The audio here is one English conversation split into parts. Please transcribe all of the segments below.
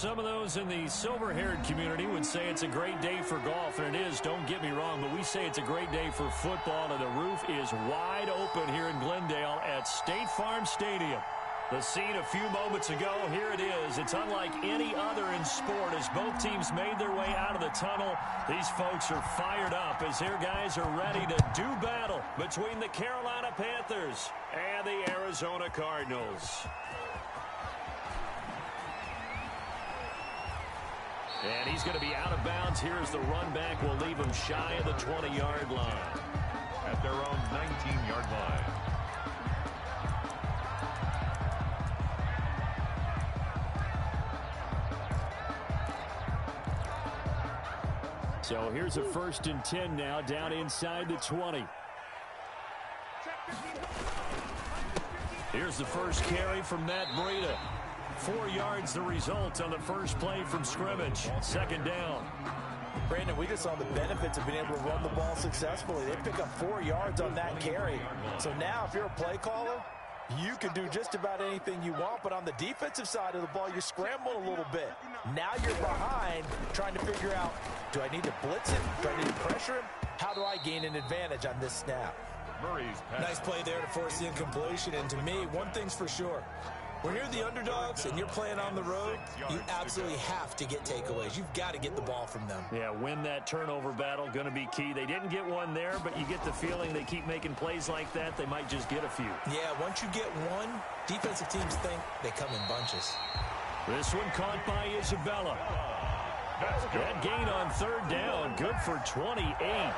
Some of those in the silver-haired community would say it's a great day for golf, and it is, don't get me wrong, but we say it's a great day for football, and the roof is wide open here in Glendale at State Farm Stadium. The scene a few moments ago, here it is. It's unlike any other in sport as both teams made their way out of the tunnel. These folks are fired up as their guys are ready to do battle between the Carolina Panthers and the Arizona Cardinals. And he's going to be out of bounds. Here's the run back. Will leave him shy of the 20-yard line. At their own 19-yard line. So here's a 1st and 10 now, down inside the 20. Here's the first carry from Matt Breida. 4 yards the result on the first play from scrimmage. 2nd down. Brandon, we just saw the benefits of being able to run the ball successfully. They pick up 4 yards on that carry. So now if you're a play caller, you can do just about anything you want, but on the defensive side of the ball, you scramble a little bit. Now you're behind trying to figure out, do I need to blitz him? Do I need to pressure him? How do I gain an advantage on this snap? Nice play there to force the incompletion, and to me, one thing's for sure. When you're the underdogs and you're playing on the road, you absolutely have to get takeaways. You've got to get the ball from them. Yeah, win that turnover battle, going to be key. They didn't get one there, but you get the feeling they keep making plays like that, they might just get a few. Yeah, once you get one, defensive teams think they come in bunches. This one caught by Isabella. That gain on 3rd down, good for 28.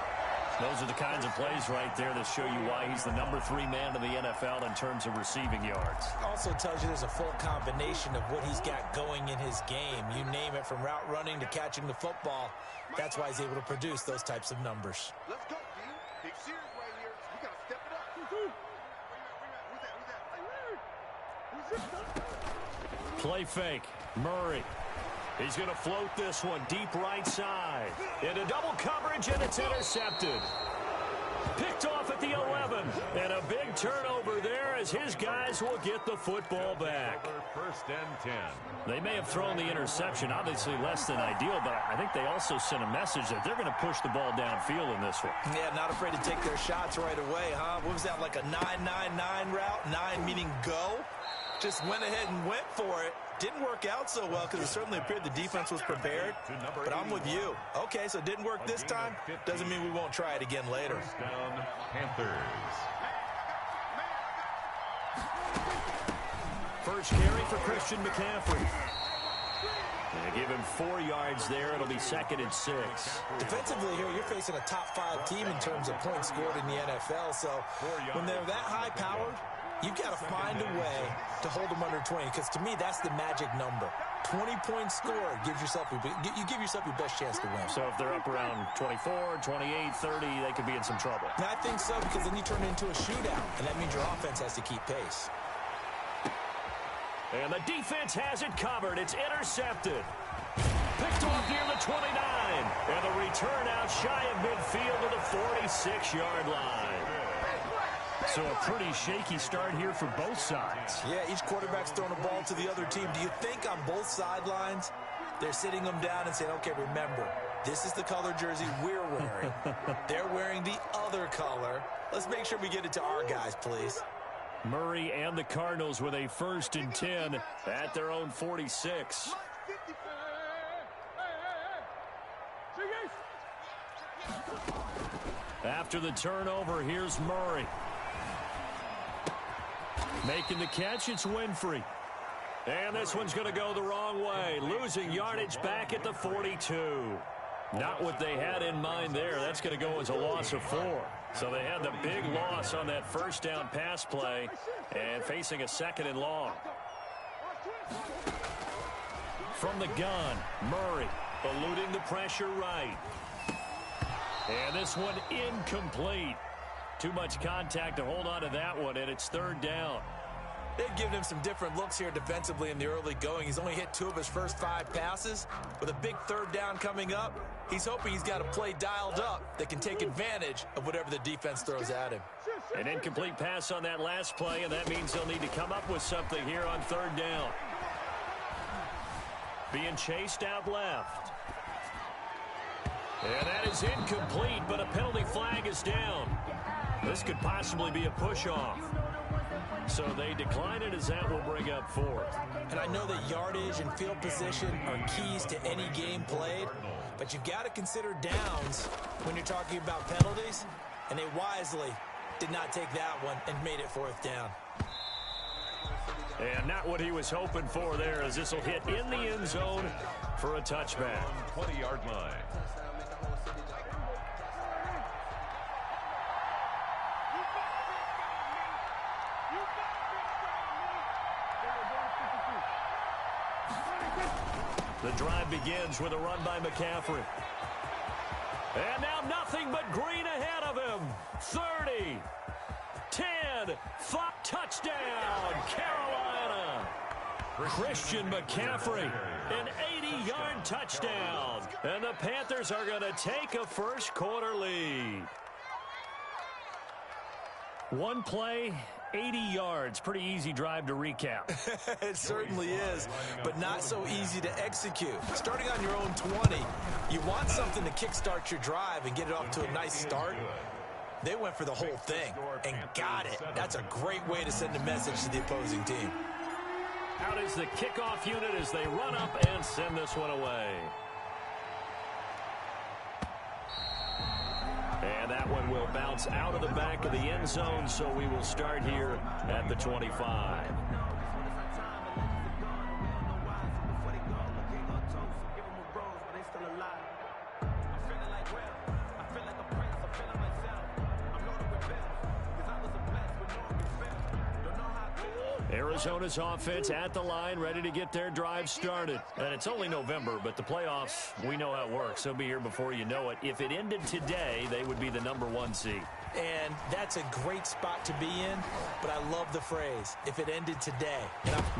Those are the kinds of plays right there that show you why he's the number 3 man in the NFL in terms of receiving yards. Also tells you there's a full combination of what he's got going in his game. You name it, from route running to catching the football. That's why he's able to produce those types of numbers. Let's go, team. Big series right here. We got to step it up. Play fake. Murray. He's going to float this one deep right side. Into double coverage, and it's intercepted. Picked off at the 11. And a big turnover there as his guys will get the football back. 1st and 10. They may have thrown the interception, obviously less than ideal, but I think they also sent a message that they're going to push the ball downfield in this one. Yeah, not afraid to take their shots right away, huh? What was that, like a 9-9-9 route? 9 meaning go? Just went ahead and went for it. Didn't work out so well because it certainly appeared the defense was prepared. But I'm with you. Okay, so it didn't work this time. Doesn't mean we won't try it again later. 1st down, Panthers. First carry for Christian McCaffrey. They give him 4 yards there. It'll be 2nd and 6. Defensively here, you're facing a top 5 team in terms of points scored in the NFL. So when they're that high-powered, you've got to find a way to hold them under 20, because to me, that's the magic number. 20 points scored gives yourself you give yourself your best chance to win. So if they're up around 24, 28, 30, they could be in some trouble. And I think so, because then you turn it into a shootout, and that means your offense has to keep pace. And the defense has it covered. It's intercepted. Picked off near the 29. And the return out shy of midfield to the 46-yard line. So a pretty shaky start here for both sides. Yeah, each quarterback's throwing a ball to the other team. Do you think on both sidelines they're sitting them down and saying, okay, remember, this is the color jersey we're wearing. They're wearing the other color. Let's make sure we get it to our guys, please. Murray and the Cardinals with a 1st and 10 at their own 46. After the turnover, here's Murray. Making the catch, it's Winfrey. And this one's going to go the wrong way. Losing yardage back at the 42. Not what they had in mind there. That's going to go as a loss of 4. So they had the big loss on that 1st down pass play and facing a 2nd and long. From the gun, Murray eluding the pressure right. And this one incomplete. Too much contact to hold on to that one, and it's 3rd down. They've given him some different looks here defensively in the early going. He's only hit 2 of his first 5 passes. With a big 3rd down coming up, he's hoping he's got a play dialed up that can take advantage of whatever the defense throws at him. An incomplete pass on that last play, and that means they'll need to come up with something here on 3rd down. being chased out left. And that is incomplete, but a penalty flag is down. This could possibly be a push-off. So they decline it as that will bring up fourth. And I know that yardage and field position are keys to any game played, but you've got to consider downs when you're talking about penalties, and they wisely did not take that one and made it fourth down. And not what he was hoping for there, as this will hit in the end zone for a touchback. 20-yard line. The drive begins with a run by McCaffrey. And now nothing but green ahead of him. 30, 10, 5, touchdown, Carolina. Christian McCaffrey, an 80-yard touchdown. And the Panthers are going to take a first quarter lead. One play, 80 yards. Pretty easy drive to recap. It certainly is, but not so easy to execute. Starting on your own 20, you want something to kickstart your drive and get it off to a nice start. They went for the whole thing and got it. That's a great way to send a message to the opposing team. Out is the kickoff unit as they run up and send this one away. And that one will bounce out of the back of the end zone, so we will start here at the 25. Arizona's offense at the line, ready to get their drive started. And it's only November, but the playoffs, we know how it works. They'll be here before you know it. If it ended today, they would be the #1 seed. And that's a great spot to be in, but I love the phrase, if it ended today.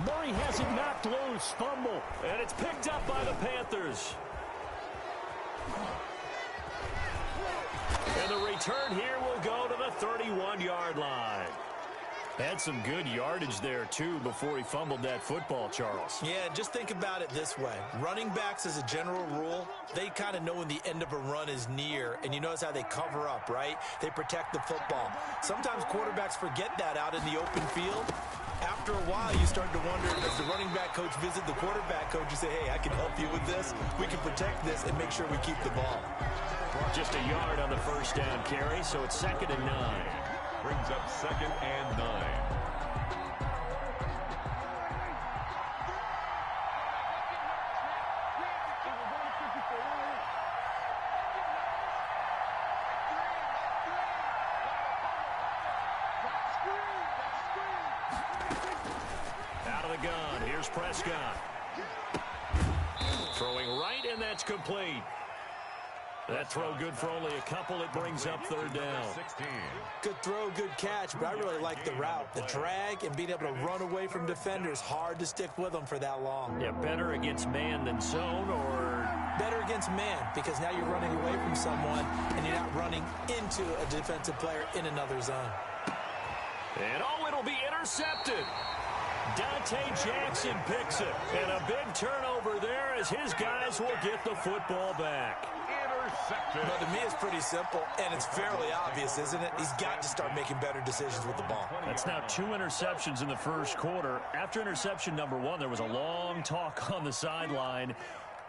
Murray has it knocked loose, fumble, and it's picked up by the Panthers. And the return here will go to the 31-yard line. Had some good yardage there, too, before he fumbled that football, Charles. Yeah, just think about it this way. Running backs, as a general rule, they kind of know when the end of a run is near, and you notice how they cover up, right? They protect the football. Sometimes quarterbacks forget that out in the open field. After a while, you start to wonder, does the running back coach visit the quarterback coach and say, hey, I can help you with this, we can protect this, and make sure we keep the ball. Just a yard on the first down carry, so it's 2nd and 9. Brings up 2nd and 9. Out of the gun, here's Prescott. Throwing right, and that's complete. That throw good for only a couple. It brings up 3rd down. Good throw, good catch, but I really like the route. The drag and being able to run away from defenders, hard to stick with them for that long. Yeah, better against man than zone, or better against man, because now you're running away from someone and you're not running into a defensive player in another zone. And oh, it'll be intercepted. Dante Jackson picks it. And a big turnover there as his guys will get the football back. But to me, it's pretty simple, and it's fairly obvious, isn't it? He's got to start making better decisions with the ball. That's now 2 interceptions in the first quarter. After interception number 1, there was a long talk on the sideline,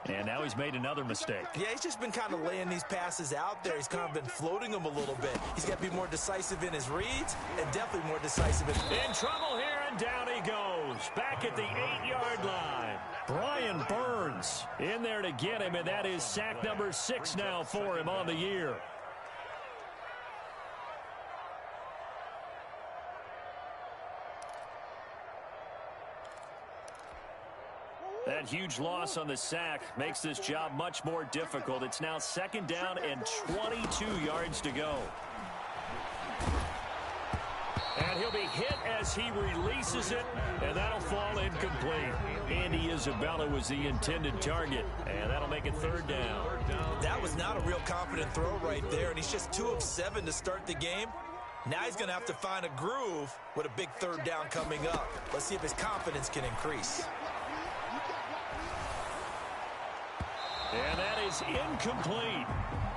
and now he's made another mistake. Yeah, he's just been kind of laying these passes out there. He's kind of been floating them a little bit. He's got to be more decisive in his reads and definitely more decisive in trouble here, and down he goes. Back at the 8-yard line. Brian Burns in there to get him, and that is sack number 6 now for him on the year. That huge loss on the sack makes this job much more difficult. It's now 2nd down and 22 yards to go. And he'll be hit as he releases it, and that'll fall incomplete. Andy Isabella was the intended target, and that'll make it 3rd down. That was not a real confident throw right there, and he's just 2 of 7 to start the game. Now he's going to have to find a groove with a big 3rd down coming up. Let's see if his confidence can increase. And that is incomplete.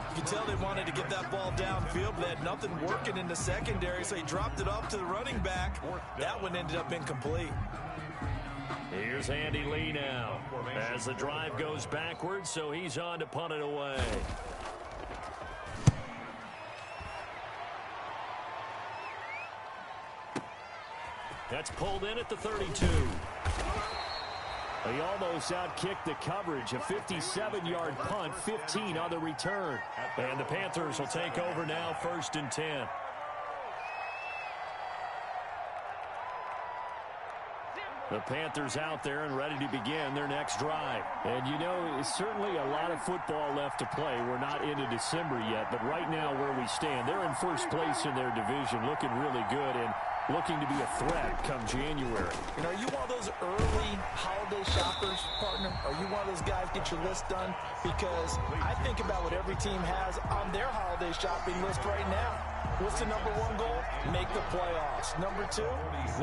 You can tell they wanted to get that ball downfield, but they had nothing working in the secondary, so he dropped it off to the running back. That one ended up incomplete. Here's Andy Lee now as the drive goes backwards, so he's on to punt it away. That's pulled in at the 32. He almost outkicked the coverage. A 57-yard punt, 15 on the return. And the Panthers will take over now, 1st and 10. The Panthers out there and ready to begin their next drive. And, you know, it's certainly a lot of football left to play. We're not into December yet, but right now where we stand, they're in first place in their division, looking really good and looking to be a threat come January. You know, are you one of those early holiday shoppers, partner? Are you one of those guys get your list done? Because I think about what every team has on their holiday shopping list right now. What's the number one goal? Make the playoffs. Number two,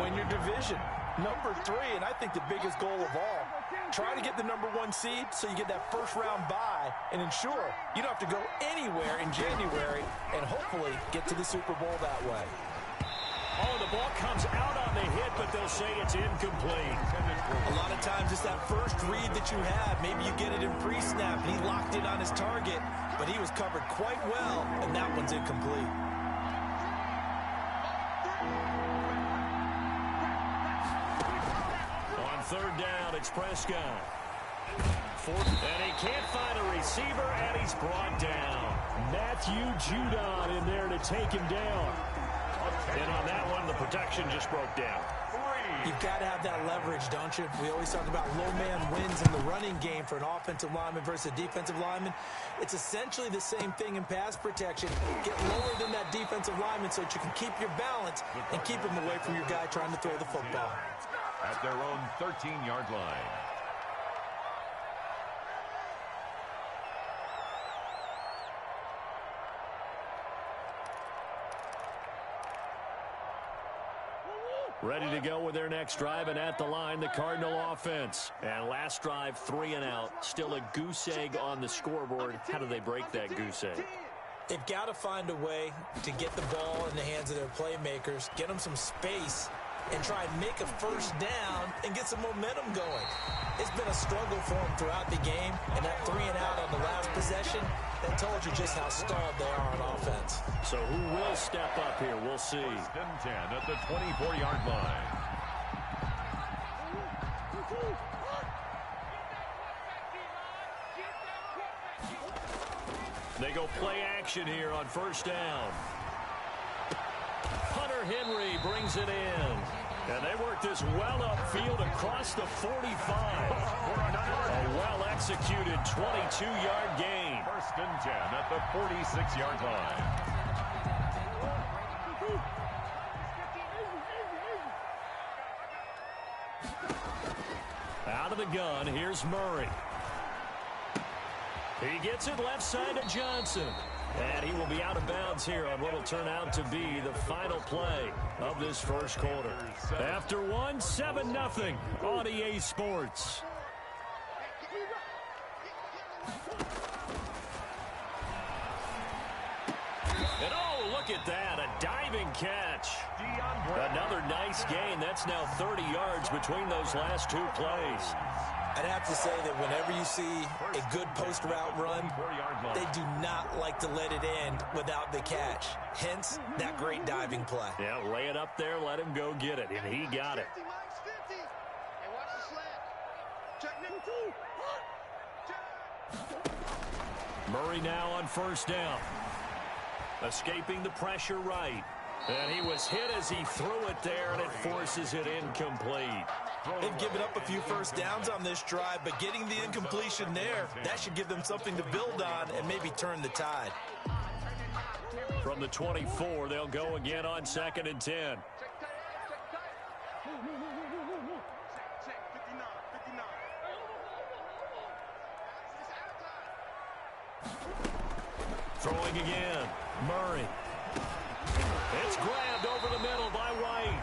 win your division. Number three, and I think the biggest goal of all, try to get the number one seed so you get that first round bye and ensure you don't have to go anywhere in January and hopefully get to the Super Bowl that way. Oh, the ball comes out on the hit, but they'll say it's incomplete. A lot of times it's that first read that you have. Maybe you get it in pre-snap, and he locked in on his target, but he was covered quite well, and that one's incomplete. On 3rd down, it's Prescott. And he can't find a receiver, and he's brought down. Matthew Judon in there to take him down. And on that one, the protection just broke down. You've got to have that leverage, don't you? We always talk about low man wins in the running game for an offensive lineman versus a defensive lineman. It's essentially the same thing in pass protection. Get lower than that defensive lineman so that you can keep your balance and keep him away from your guy trying to throw the football. At their own 13-yard line. Ready to go with their next drive, and at the line, the Cardinal offense. And last drive, 3 and out. Still a goose egg on the scoreboard. How do they break that goose egg? They've got to find a way to get the ball in the hands of their playmakers, get them some space, and try and make a first down and get some momentum going. It's been a struggle for them throughout the game, and that 3 and out on the last possession, that told you just how stalled they are on offense. So who will step up here? We'll see. 1st and 10 at the 24-yard line. They go play action here on 1st down. Hunter Henry brings it in. And they work this well upfield across the 45. A well-executed 22-yard gain. 1st and 10 at the 46-yard line. Out of the gun, here's Murray. He gets it left side to Johnson. And he will be out of bounds here on what will turn out to be the final play of this first quarter. After one, 7-0 on EA Sports. And oh, look at that, a diving catch. Another nice gain. That's now 30 yards between those last two plays. I'd have to say that whenever you see a good post route run, they do not like to let it end without the catch. Hence, that great diving play. Yeah, lay it up there, let him go get it, and he got it. Murray now on 1st down. Escaping the pressure right. And he was hit as he threw it there, and it forces it incomplete. They've given up a few first downs on this drive, but getting the incompletion there, that should give them something to build on and maybe turn the tide. From the 24, they'll go again on 2nd and 10. Throwing again. Murray. It's grabbed over the middle by White.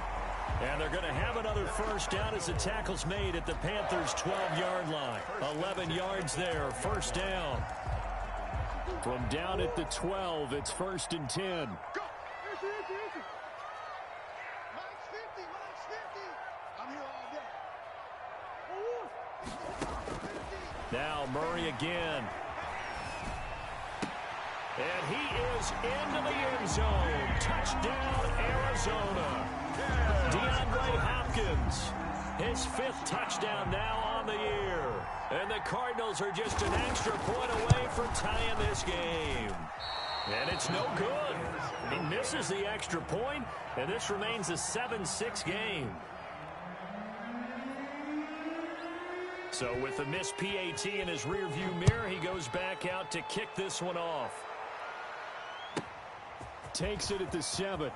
And they're going to have another first down as the tackle's made at the Panthers' 12-yard line. 11 yards there, first down. From down at the 12, it's 1st and 10. Go! Easy. Mike's 50. I'm here all day. Now Murray again. And he is into the end zone. Touchdown, Arizona. DeAndre Hopkins, his 5th touchdown now on the year. And the Cardinals are just an extra point away from tying this game. And it's no good. He misses the extra point, and this remains a 7-6 game. So with the missed PAT in his rearview mirror, he goes back out to kick this one off. Takes it at the 7.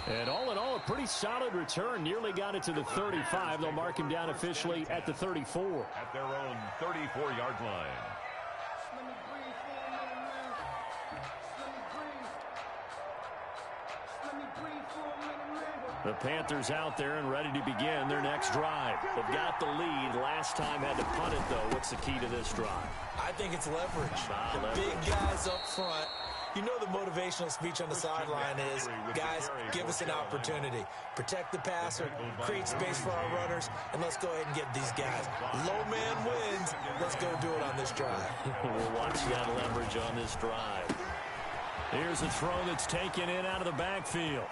And all in all, a pretty solid return. Nearly got it to the 35. They'll mark him down officially at the 34. At their own 34-yard line. The Panthers out there and ready to begin their next drive. They've got the lead. Last time had to punt it, though. What's the key to this drive? I think it's leverage. The big guys up front. You know the motivational speech on the sideline is, guys, give us an opportunity. Protect the passer, create space for our runners, and let's go ahead and get these guys. Low man wins. Let's go do it on this drive. We'll watch that leverage on this drive. Here's a throw that's taken in out of the backfield.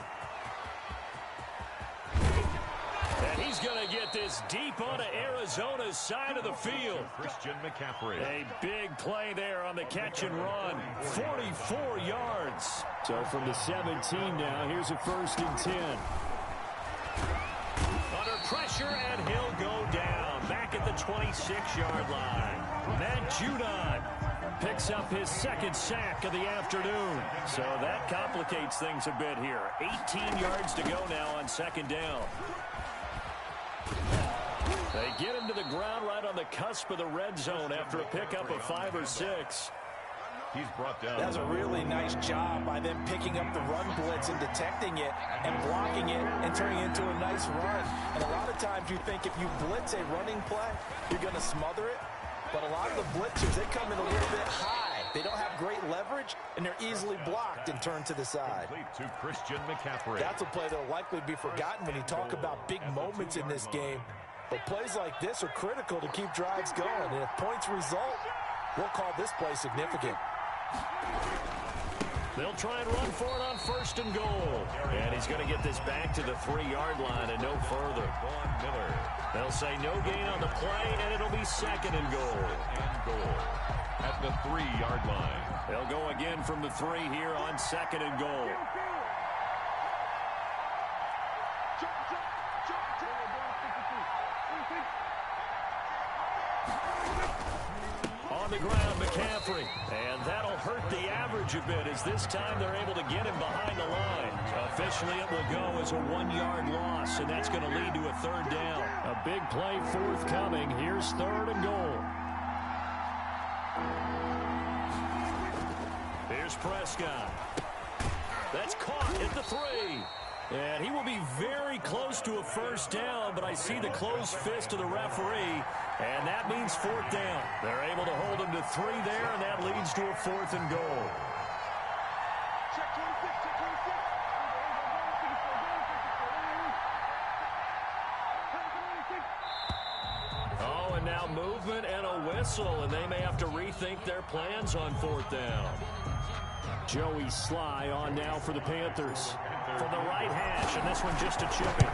And he's going to get this deep onto Arizona's side of the field. Christian McCaffrey. A big play there on the catch and run. 44 yards. So from the 17 now, here's a 1st and 10. Under pressure, and he'll go down. Back at the 26-yard line. Matt Judon picks up his 2nd sack of the afternoon. So that complicates things a bit here. 18 yards to go now on 2nd down. They get him to the ground right on the cusp of the red zone after a pickup of 5 or 6. He's brought down. That's a really nice job by them picking up the run blitz and detecting it and blocking it and turning it into a nice run. And a lot of times you think if you blitz a running play, you're going to smother it. But a lot of the blitzers, they come in a little bit high. They don't have great leverage, and they're easily blocked and turned to the side. Complete to Christian McCaffrey. That's a play that will likely be forgotten when you talk about big moments in this game. But plays like this are critical to keep drives going. And if points result, we'll call this play significant. They'll try and run for it on 1st and goal. And he's going to get this back to the 3-yard line and no further. They'll say no gain on the play, and it'll be 2nd and goal. At the 3-yard line. They'll go again from the 3 here on 2nd and goal. On the ground, McCaffrey. And that'll hurt the average a bit as this time they're able to get him behind the line. Officially, it will go as a 1-yard loss, and that's going to lead to a 3rd down. A big play forthcoming. Here's 3rd and goal. Here's Prescott. That's caught at the 3. And he will be very close to a 1st down, but I see the closed fist of the referee, and that means 4th down. They're able to hold him to 3 there, and that leads to a 4th and goal. Oh, and now movement and a whistle, and they may have to rethink their plans on 4th down. Joey Sly on now for the Panthers. From the right hash, and this one just a chipping.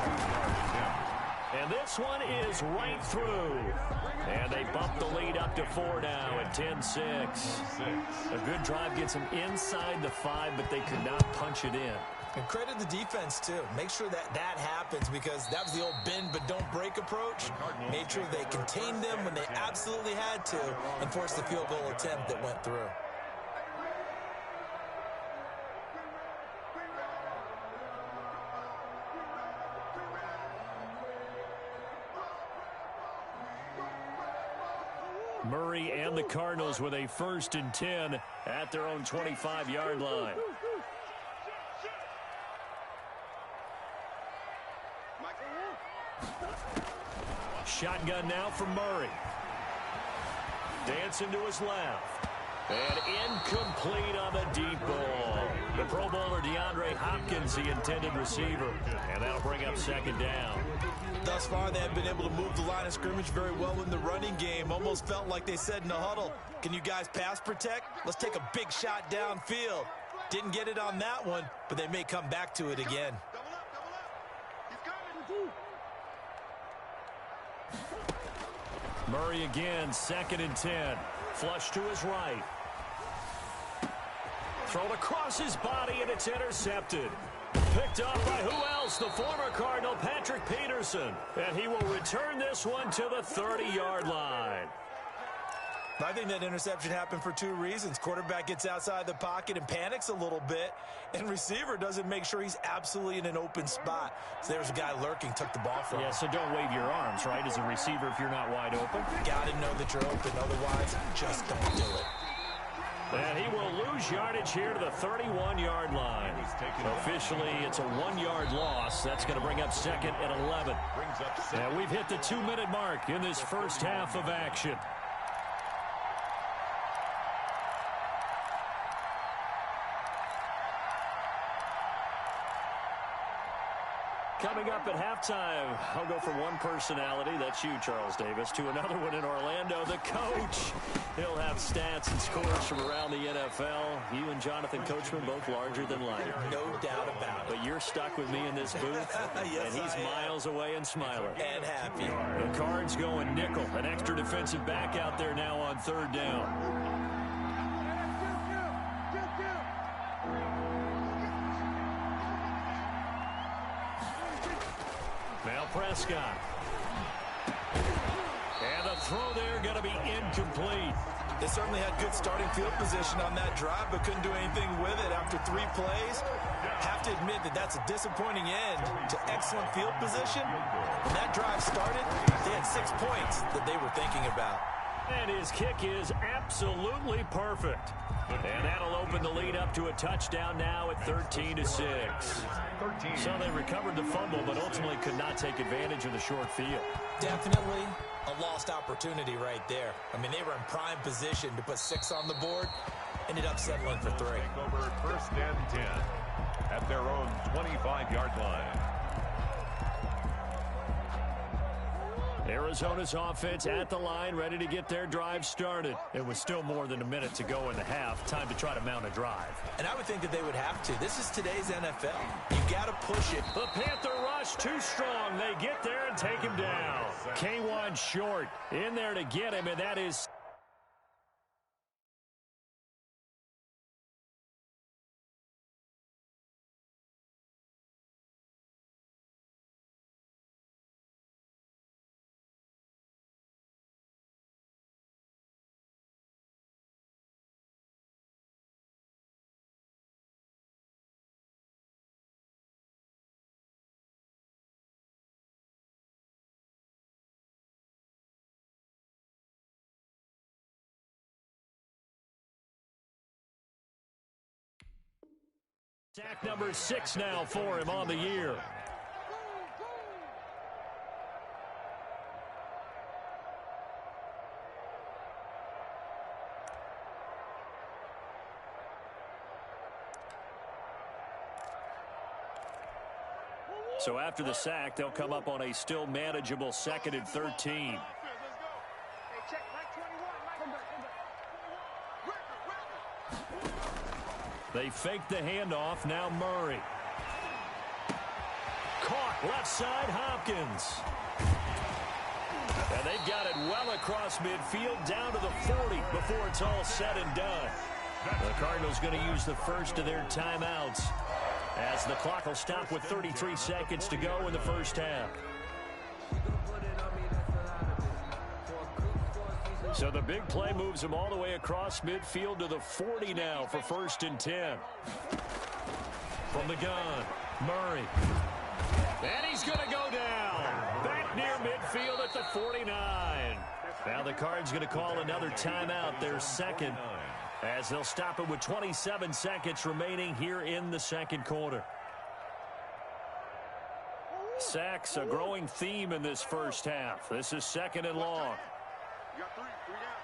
And this one is right through. And they bump the lead up to 4 now at 10-6. A good drive gets them inside the 5, but they could not punch it in. And credit the defense, too. Make sure that happens, because that was the old bend but don't break approach. Made sure they contained them when they absolutely had to and forced the field goal attempt that went through. Murray and the Cardinals with a 1st and 10 at their own 25-yard line. Shotgun now from Murray. Dancing to his left. And incomplete on the deep ball. The Pro Bowler DeAndre Hopkins, the intended receiver. And that'll bring up second down. Thus far, they have been able to move the line of scrimmage very well in the running game. Almost felt like they said in the huddle, can you guys pass protect? Let's take a big shot downfield. Didn't get it on that one, but they may come back to it again. Murray again, 2nd and 10. Flush to his right. Thrown across his body, and it's intercepted. Picked up by who else? The former Cardinal, Patrick Peterson. And he will return this one to the 30-yard line. I think that interception happened for 2 reasons. Quarterback gets outside the pocket and panics a little bit, and receiver doesn't make sure he's absolutely in an open spot. So there's a guy lurking, took the ball from him. Yeah, so don't wave your arms, right, as a receiver if you're not wide open. Got to know that you're open. Otherwise, just don't do it. And he will lose yardage here to the 31-yard line. Officially, it's a 1-yard loss. That's going to bring up 2nd and 11. And we've hit the 2-minute mark in this first half of action. Coming up at halftime, I'll go from one personality, that's you, Charles Davis, to another one in Orlando, the coach. He'll have stats and scores from around the NFL. You and Jonathan Coachman, both larger than life. No doubt about it. But you're stuck with me in this booth, yes, and he's miles away and smiling. And happy. The Cards going nickel, an extra defensive back out there now on 3rd down. Now Prescott. And the throw there going to be incomplete. They certainly had good starting field position on that drive, but couldn't do anything with it after 3 plays. Have to admit that that's a disappointing end to excellent field position. When that drive started, they had 6 points that they were thinking about. And his kick is absolutely perfect. And that'll open the lead up to a touchdown now at 13-6. So they recovered the fumble, but ultimately could not take advantage of the short field. Definitely a lost opportunity right there. I mean, they were in prime position to put 6 on the board. Ended up settling for 3. Over 1st and 10 at their own 25-yard line. Arizona's offense at the line, ready to get their drive started. It was still more than a minute to go in the half. Time to try to mount a drive. And I would think that they would have to. This is today's NFL. You got to push it. The Panther rush too strong. They get there and take him down. K1 short in there to get him, and that is... Sack number 6 now for him on the year. So after the sack, they'll come up on a still manageable 2nd and 13. They fake the handoff. Now Murray. Caught left side, Hopkins. And they've got it well across midfield down to the 40 before it's all said and done. The Cardinals going to use the first of their timeouts as the clock will stop with 33 seconds to go in the first half. So the big play moves him all the way across midfield to the 40 now for 1st and 10. From the gun, Murray. And he's going to go down. Back near midfield at the 49. Now the Cards going to call another timeout, their 2nd, as they'll stop it with 27 seconds remaining here in the 2nd quarter. sacks, a growing theme in this first half. This is 2nd and long. You got three down.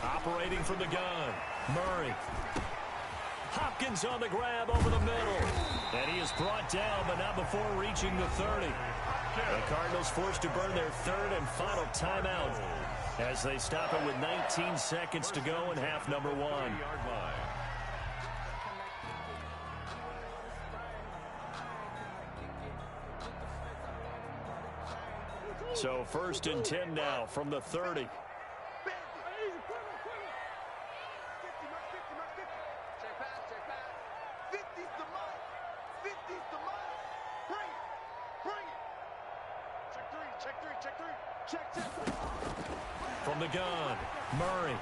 Operating from the gun, Murray. Hopkins on the grab over the middle. And he is brought down, but not before reaching the 30. The Cardinals forced to burn their 3rd and final timeout as they stop it with 19 seconds to go in half number 1. So 1st and 10 now from the 30. From the gun, Murray.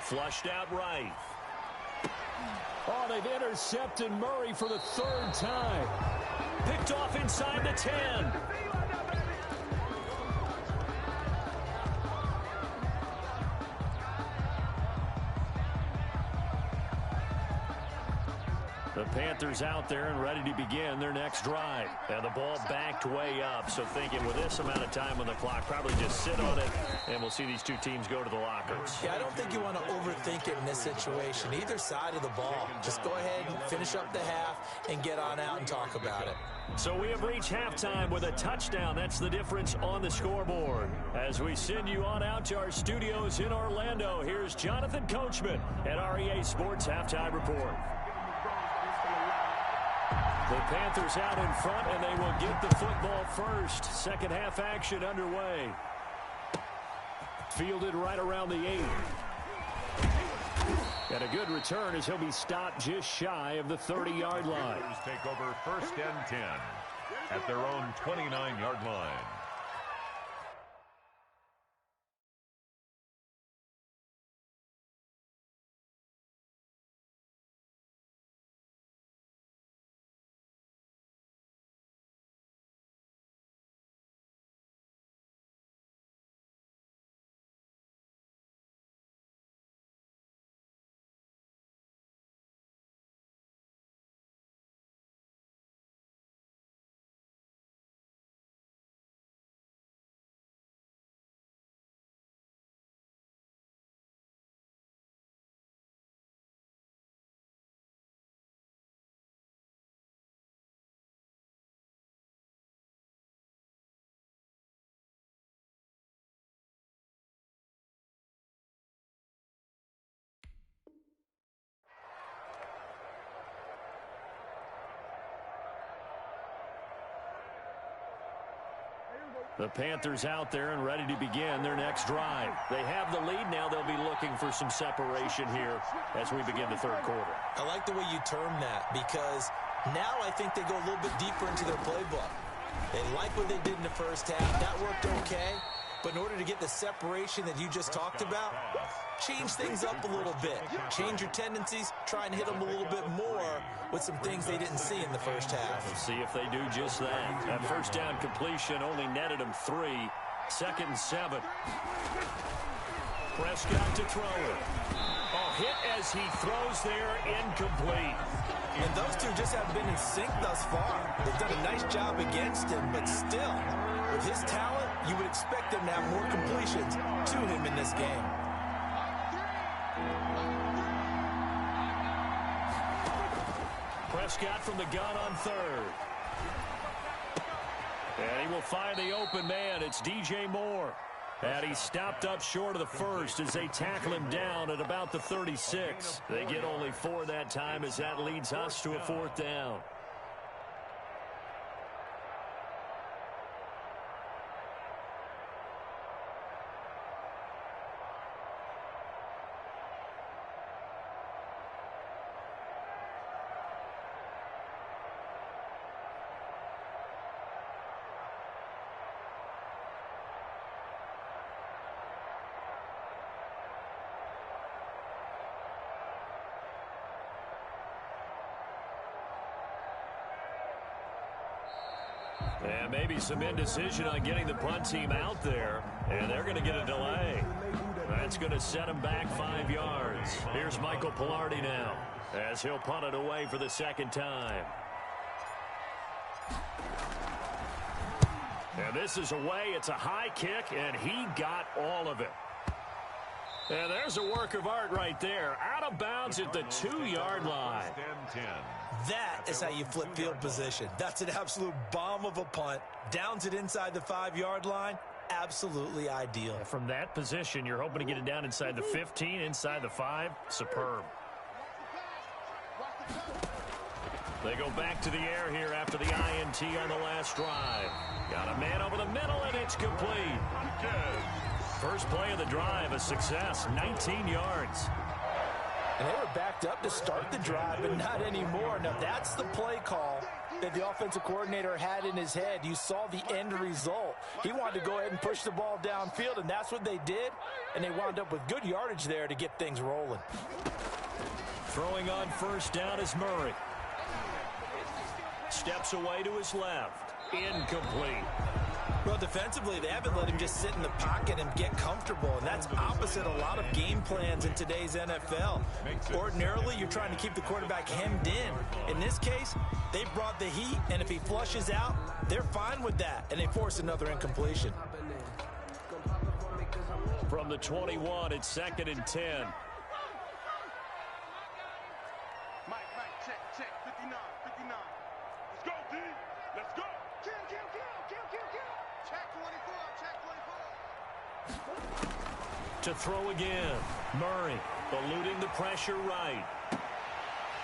Flushed out right. Oh, they've intercepted Murray for the 3rd time. Picked off inside the 10. The Panthers out there and ready to begin their next drive. And the ball backed way up, so thinking with this amount of time on the clock, probably just sit on it, and we'll see these two teams go to the lockers. Yeah, I don't think you want to overthink it in this situation. Either side of the ball. Just go ahead and finish up the half and get on out and talk about it. So we have reached halftime with a touchdown. That's the difference on the scoreboard. As we send you on out to our studios in Orlando, here's Jonathan Coachman at REA Sports Halftime Report. The Panthers out in front, and they will get the football first. Second half action underway. Fielded right around the 8. And a good return as he'll be stopped just shy of the 30-yard line. Take over 1st and 10 at their own 29-yard line. The Panthers out there and ready to begin their next drive. They have the lead now. They'll be looking for some separation here as we begin the 3rd quarter. I like the way you term that because now I think they go a little bit deeper into their playbook. They like what they did in the first half. That worked okay. But in order to get the separation that you just talked about, change things up a little bit. Change your tendencies. Try and hit them a little bit more with some things they didn't see in the first half. We'll see if they do just that. That first down completion only netted them 3. 2nd and 7. Prescott to throw it. Oh, hit as he throws there, incomplete. And those two just haven't been in sync thus far. They've done a nice job against him, but still, with his talent, you would expect them to have more completions to him in this game. Prescott from the gun on 3rd. And he will find the open man. It's DJ Moore. And he stopped up short of the 1st as they tackle him down at about the 36. They get only 4 that time as that leads us to a 4th down. And maybe some indecision on getting the punt team out there. And they're going to get a delay. That's going to set him back 5 yards. Here's Michael Pilardi now as he'll punt it away for the 2nd time. And this is away. It's a high kick, and he got all of it. And there's a work of art right there. Out of bounds at the 2-yard line. That is how you flip field position. That's an absolute bomb of a punt. Downs it inside the 5-yard line. Absolutely ideal. From that position, you're hoping to get it down inside the 15, inside the 5. Superb. They go back to the air here after the INT on the last drive. Got a man over the middle, and it's complete. First play of the drive, a success, 19 yards. And they were backed up to start the drive, but not anymore. Now, that's the play call that the offensive coordinator had in his head. You saw the end result. He wanted to go ahead and push the ball downfield, and that's what they did. And they wound up with good yardage there to get things rolling. Throwing on first down is Murray. Steps away to his left. Incomplete. Well, defensively, they haven't let him just sit in the pocket and get comfortable, and that's opposite a lot of game plans in today's NFL. Ordinarily, you're trying to keep the quarterback hemmed in. In this case, they brought the heat, and if he flushes out, they're fine with that, and they force another incompletion. From the 21, it's 2nd and 10. Mike, check, 59. Let's go, D. Let's go. Kill. Check 24. To throw again. Murray eluding the pressure right.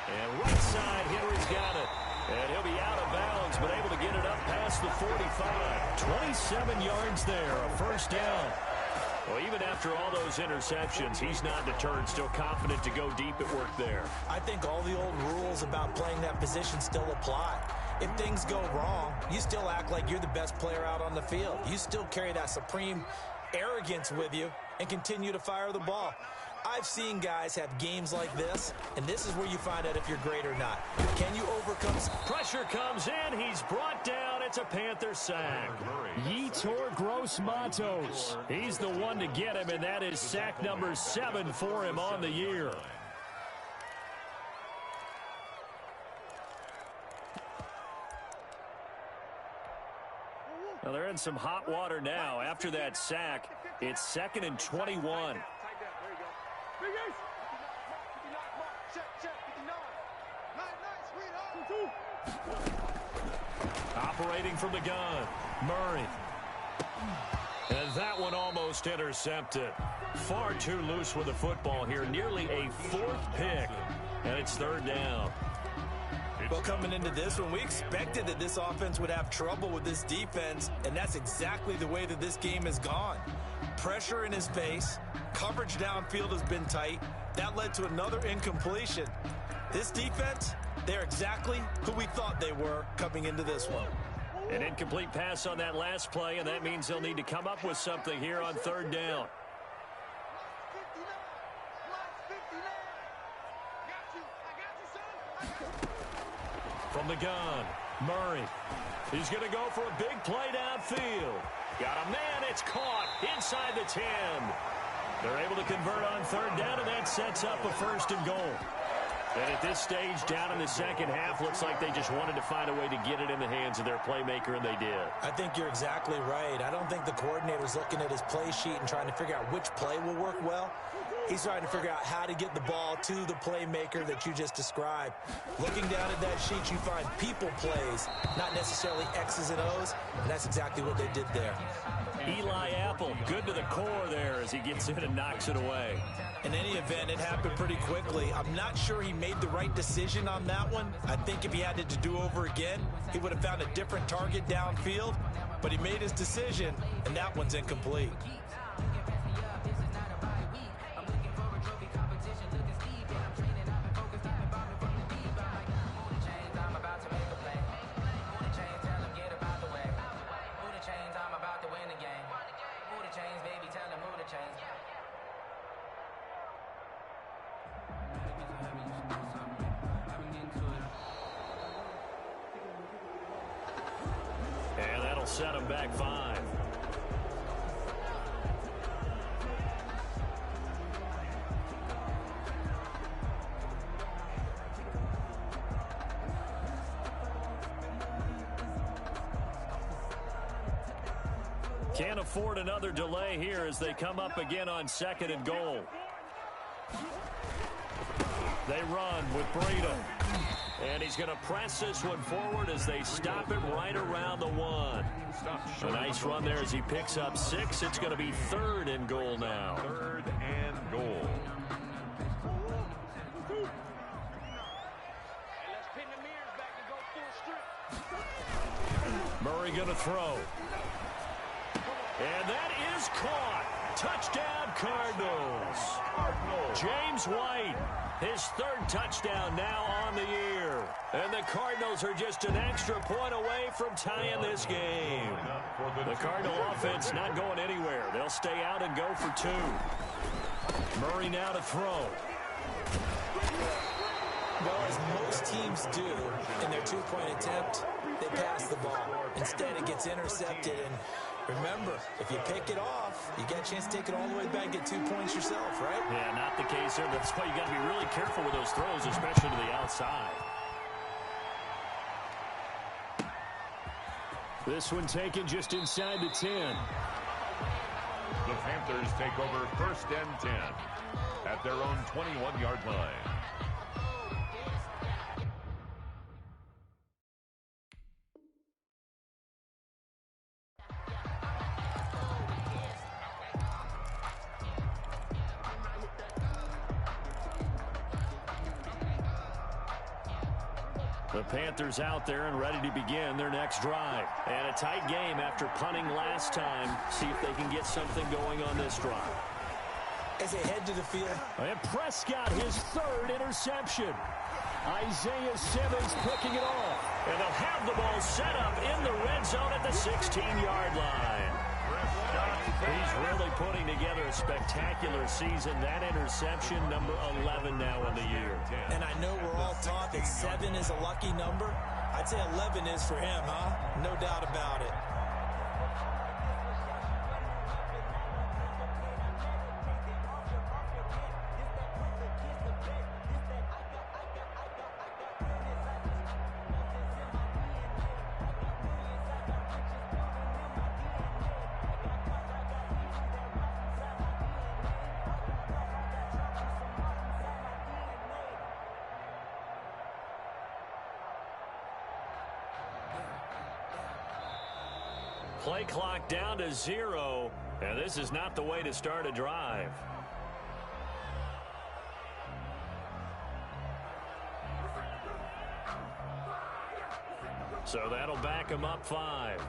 And right side, Henry's got it. And he'll be out of bounds, but able to get it up past the 45. 27 yards there, a first down. Well, even after all those interceptions, he's not deterred, still confident to go deep at work there. I think all the old rules about playing that position still apply. If things go wrong, you still act like you're the best player out on the field. You still carry that supreme arrogance with you and continue to fire the ball. I've seen guys have games like this, and this is where you find out if you're great or not. Can you overcome... Pressure comes in. He's brought down. It's a Panther sack. Yetur Gross-Matos. He's the one to get him, and that is sack number 7 for him on the year. Well, they're in some hot water now. After that sack, it's 2nd and 21. Operating from the gun, Murray. And that one almost intercepted. Far too loose with the football here. Nearly a 4th pick. And it's 3rd down. Well, coming into this one, we expected that this offense would have trouble with this defense, and that's exactly the way that this game has gone. Pressure in his face, coverage downfield has been tight. That led to another incompletion. This defense, they're exactly who we thought they were coming into this one. An incomplete pass on that last play, and that means they'll need to come up with something here on 3rd down. From the gun, Murray. He's going to go for a big play downfield. Got a man, it's caught inside the 10. They're able to convert on 3rd down, and that sets up a 1st and goal. And at this stage, down in the second half, looks like they just wanted to find a way to get it in the hands of their playmaker, and they did. I think you're exactly right. I don't think the coordinator's looking at his play sheet and trying to figure out which play will work well. He's trying to figure out how to get the ball to the playmaker that you just described. Looking down at that sheet, you find people plays, not necessarily X's and O's, and that's exactly what they did there. Eli Apple, good to the core there as he gets in and knocks it away. In any event, it happened pretty quickly. I'm not sure he made the right decision on that one. I think if he had it to do over again, he would have found a different target downfield, but he made his decision, and that one's incomplete. And that'll set him back 5. Can't afford another delay here as they come up again on 2nd and goal. They run with Breida. And he's going to press this one forward as they stop it right around the 1. A nice run there as he picks up 6. It's going to be 3rd and goal now. 3rd and goal. Murray going to throw. And that is caught. Touchdown, Cardinals. James White, his 3rd touchdown now on the year. And the Cardinals are just an extra point away from tying this game. The Cardinal offense not going anywhere. They'll stay out and go for 2. Murray now to throw. Well, as most teams do in their 2-point attempt, they pass the ball. Instead, it gets intercepted. And remember, if you pick it off, you get a chance to take it all the way back and get 2 points yourself, right? Yeah, not the case there. That's why you got to be really careful with those throws, especially to the outside. This one taken just inside the 10. The Panthers take over 1st and 10 at their own 21-yard line. The Panthers out there and ready to begin their next drive. And a tight game after punting last time. See if they can get something going on this drive. As they head to the field. And Prescott, his 3rd interception. Isaiah Simmons picking it off. And they'll have the ball set up in the red zone at the 16-yard line. He's really putting together a spectacular season. That interception, number 11 now in the year. And I know we're all taught that 7 is a lucky number. I'd say 11 is for him, huh? No doubt about it. Play clock down to 0, and this is not the way to start a drive. So that'll back him up 5.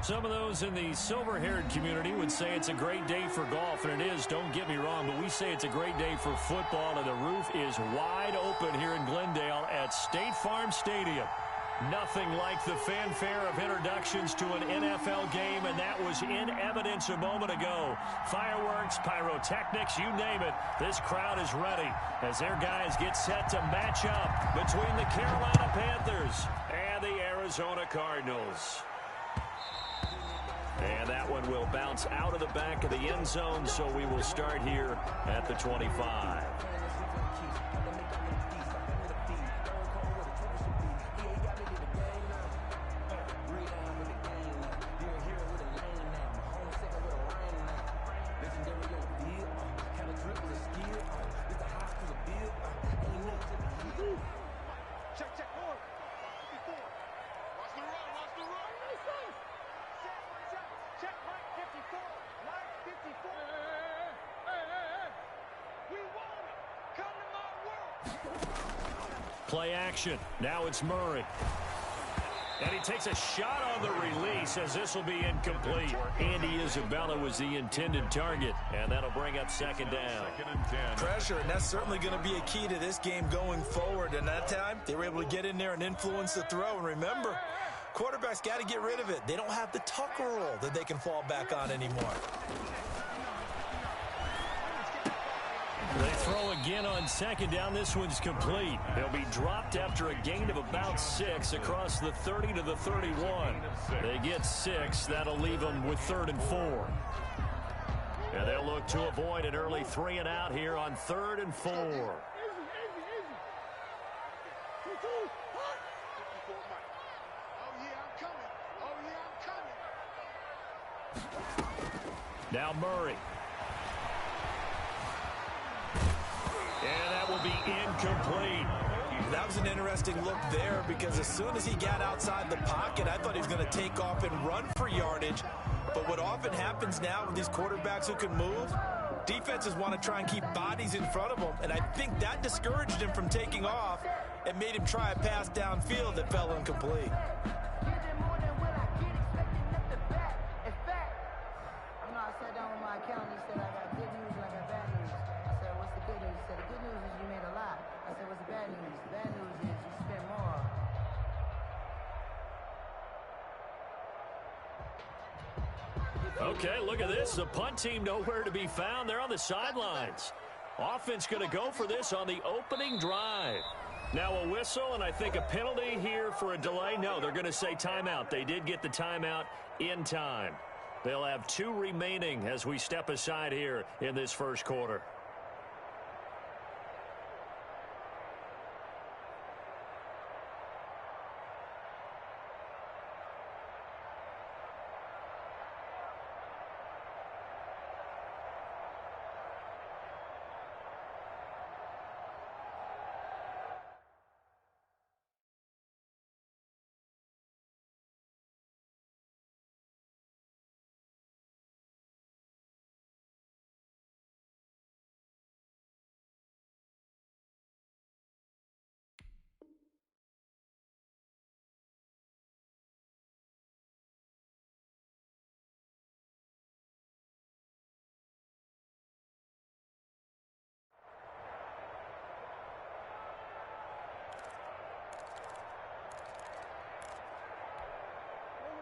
Some of those in the silver-haired community would say it's a great day for golf, and it is, don't get me wrong, but we say it's a great day for football, and the roof is wide open here in Glendale at State Farm Stadium. Nothing like the fanfare of introductions to an NFL game, and that was in evidence a moment ago. Fireworks, pyrotechnics, you name it. This crowd is ready as their guys get set to match up between the Carolina Panthers and the Arizona Cardinals. And that one will bounce out of the back of the end zone, so we will start here at the 25. Play action. Now it's Murray. And he takes a shot on the release as this will be incomplete. Andy Isabella was the intended target, and that'll bring up second down. Pressure, and that's certainly going to be a key to this game going forward. And that time, they were able to get in there and influence the throw. And remember, quarterbacks got to get rid of it. They don't have the Tucker roll that they can fall back on anymore. They throw again on second down. This one's complete. They'll be dropped after a gain of about 6 across the 30 to the 31. They get 6. That'll leave them with 3rd and 4. And they'll look to avoid an early 3 and out here on 3rd and 4. Now Murray. And that will be incomplete. That was an interesting look there because as soon as he got outside the pocket, I thought he was going to take off and run for yardage. But what often happens now with these quarterbacks who can move, defenses want to try and keep bodies in front of them. And I think that discouraged him from taking off and made him try a pass downfield that fell incomplete. Okay, look at this. The punt team nowhere to be found. They're on the sidelines. Offense going to go for this on the opening drive. Now a whistle, and I think a penalty here for a delay. No, they're going to say timeout. They did get the timeout in time. They'll have 2 remaining as we step aside here in this first quarter.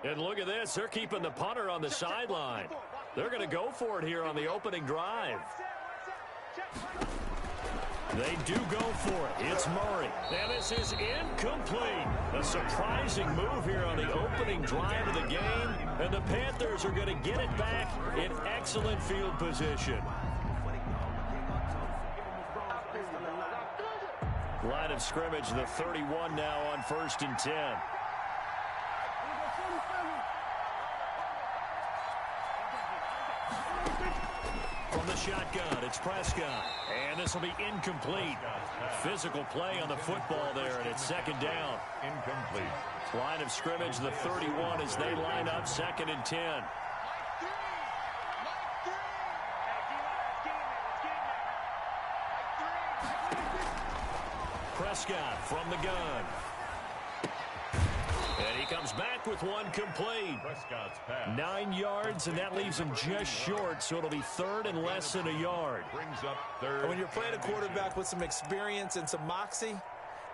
And look at this. They're keeping the punter on the sideline. They're going to go for it here on the opening drive. They do go for it. It's Murray. And this is incomplete. A surprising move here on the opening drive of the game. And the Panthers are going to get it back in excellent field position. Line of scrimmage, the 31 now on 1st and 10. From the shotgun, it's Prescott. And this will be incomplete. Physical play on the football there, and it's 2nd down. Incomplete. Line of scrimmage, the 31 as they line up 2nd and 10. Prescott from the gun. And he comes back with one complete. Prescott's pass. 9 yards, and that leaves him just short, so it'll be third and less than a yard. Brings up third. And when you're playing a quarterback with some experience and some moxie,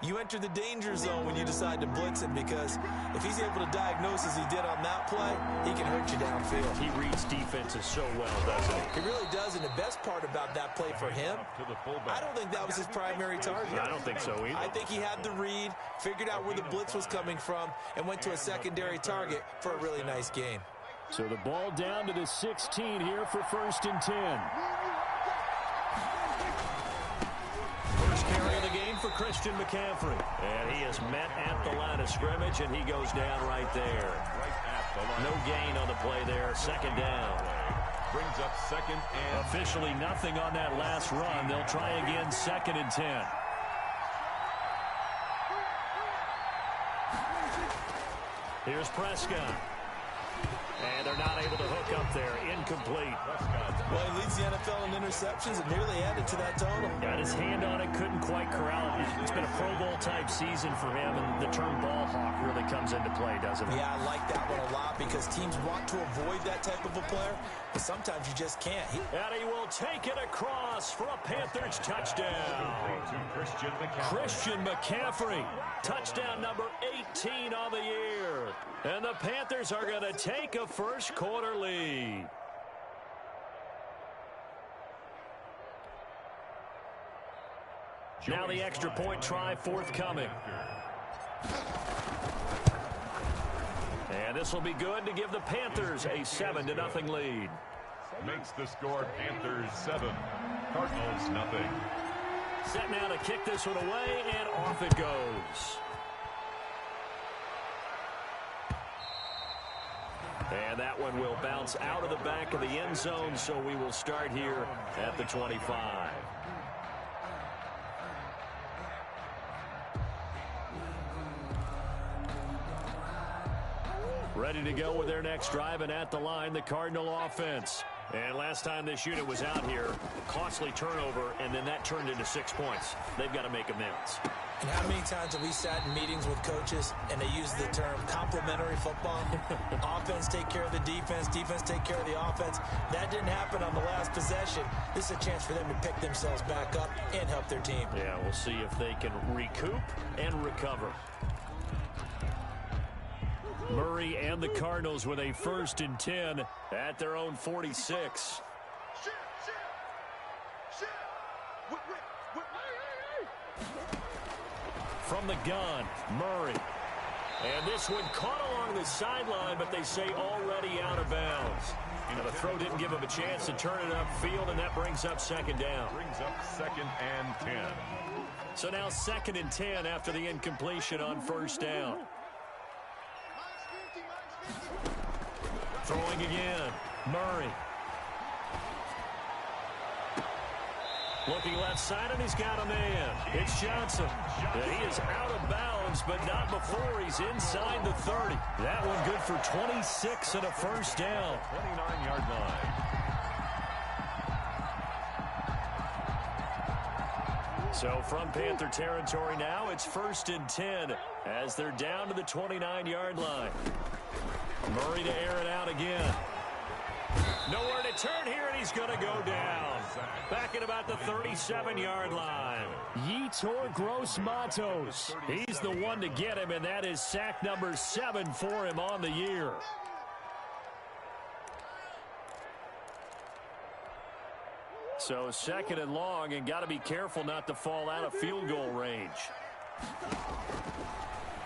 you enter the danger zone when you decide to blitz him, because if he's able to diagnose as he did on that play, he can hurt you downfield. He reads defenses so well, doesn't he? He really does, and the best part about that play for him, I don't think that was his primary target. I don't think so either. I think he had the read, figured out where the blitz was coming from, and went to a secondary target for a really nice gain. So the ball down to the 16 here for 1st and 10. First carry of the game for Christian McCaffrey. And he is met at the line of scrimmage, and he goes down right there. No gain on the play there. 2nd down. Brings up 2nd and officially nothing on that last run. They'll try again 2nd and 10. Here's Prescott. And they're not able to hook up there. Incomplete. Well, he leads the NFL in interceptions and nearly added to that total. Got his hand on it, couldn't quite corral it. It's been a Pro Bowl type season for him, and the term ball hawk really comes into play, doesn't it? Yeah, I like that one a lot because teams want to avoid that type of a player, but sometimes you just can't. And he will take it across for a Panthers touchdown. Christian McCaffrey, touchdown number 18 on the year. And the Panthers are going to take a first quarter lead. Now the extra point try forthcoming. And this will be good to give the Panthers a 7-0 lead. Makes the score Panthers 7, Cardinals nothing. Set now to kick this one away, and off it goes. And that one will bounce out of the back of the end zone, so we will start here at the 25. Ready to go with their next drive, and at the line, the Cardinal offense. And last time this unit was out here, costly turnover, and then that turned into 6 points. They've got to make amends. And how many times have we sat in meetings with coaches and they use the term complementary football? Offense take care of the defense, defense take care of the offense. That didn't happen on the last possession. This is a chance for them to pick themselves back up and help their team. Yeah, we'll see if they can recoup and recover. Murray and the Cardinals with a 1st and 10 at their own 46. From the gun, Murray. And this one caught along the sideline, but they say already out of bounds. Now the throw didn't give him a chance to turn it upfield, and that brings up 2nd down. Brings up 2nd and 10. So now 2nd and 10 after the incompletion on 1st down. Throwing again, Murray. Looking left side, and he's got a man. It's Johnson. And he is out of bounds, but not before he's inside the 30. That one good for 26 and a 1st down. 29-yard line. So from Panther territory now, it's 1st and 10 as they're down to the 29-yard line. Murray to air it out again. Nowhere to turn here, and he's going to go down. Back at about the 37-yard line. Yetur Gross-Matos. He's the one to get him, and that is sack number 7 for him on the year. So 2nd and long, and got to be careful not to fall out of field goal range.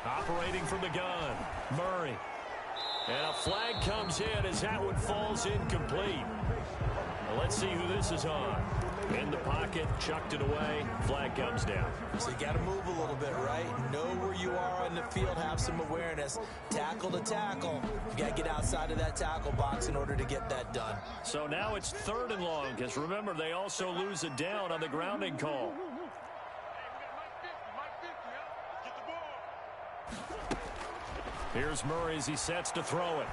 Operating from the gun, Murray. And a flag comes in as that one falls incomplete. Well, let's see who this is on. In the pocket, chucked it away, flag comes down. So you got to move a little bit, right? Know where you are on the field, have some awareness. Tackle to tackle. You got to get outside of that tackle box in order to get that done. So now it's 3rd and long, because remember, they also lose it down on the grounding call. Here's Murray as he sets to throw it.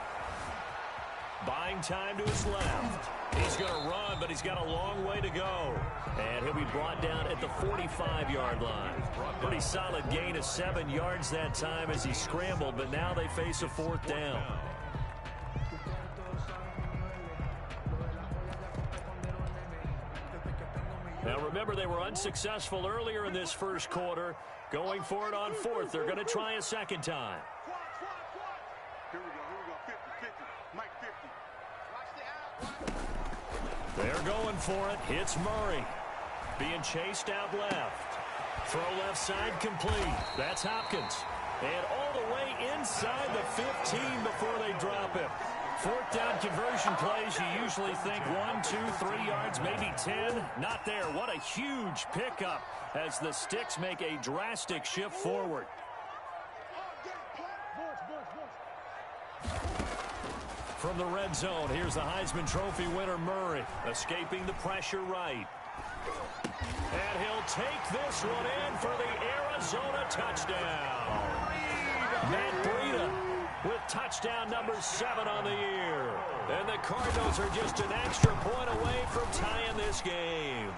Buying time to his left. He's going to run, but he's got a long way to go. And he'll be brought down at the 45-yard line. Pretty solid gain of 7 yards that time as he scrambled, but now they face a 4th down. Now remember, they were unsuccessful earlier in this first quarter. Going for it on 4th. They're going to try a second time. Here we go, 50, Mike 50. They're going for it. Hits Murray. Being chased out left. Throw left side complete. That's Hopkins. And all the way inside the 15 before they drop him. 4th down conversion plays, you usually think 1, 2, 3 yards, maybe 10. Not there. What a huge pickup as the Sticks make a drastic shift forward. From the red zone, here's the Heisman Trophy winner, Murray, escaping the pressure right. And he'll take this one in for the Arizona touchdown. Matt Breida with touchdown number 7 on the year. And the Cardinals are just an extra point away from tying this game.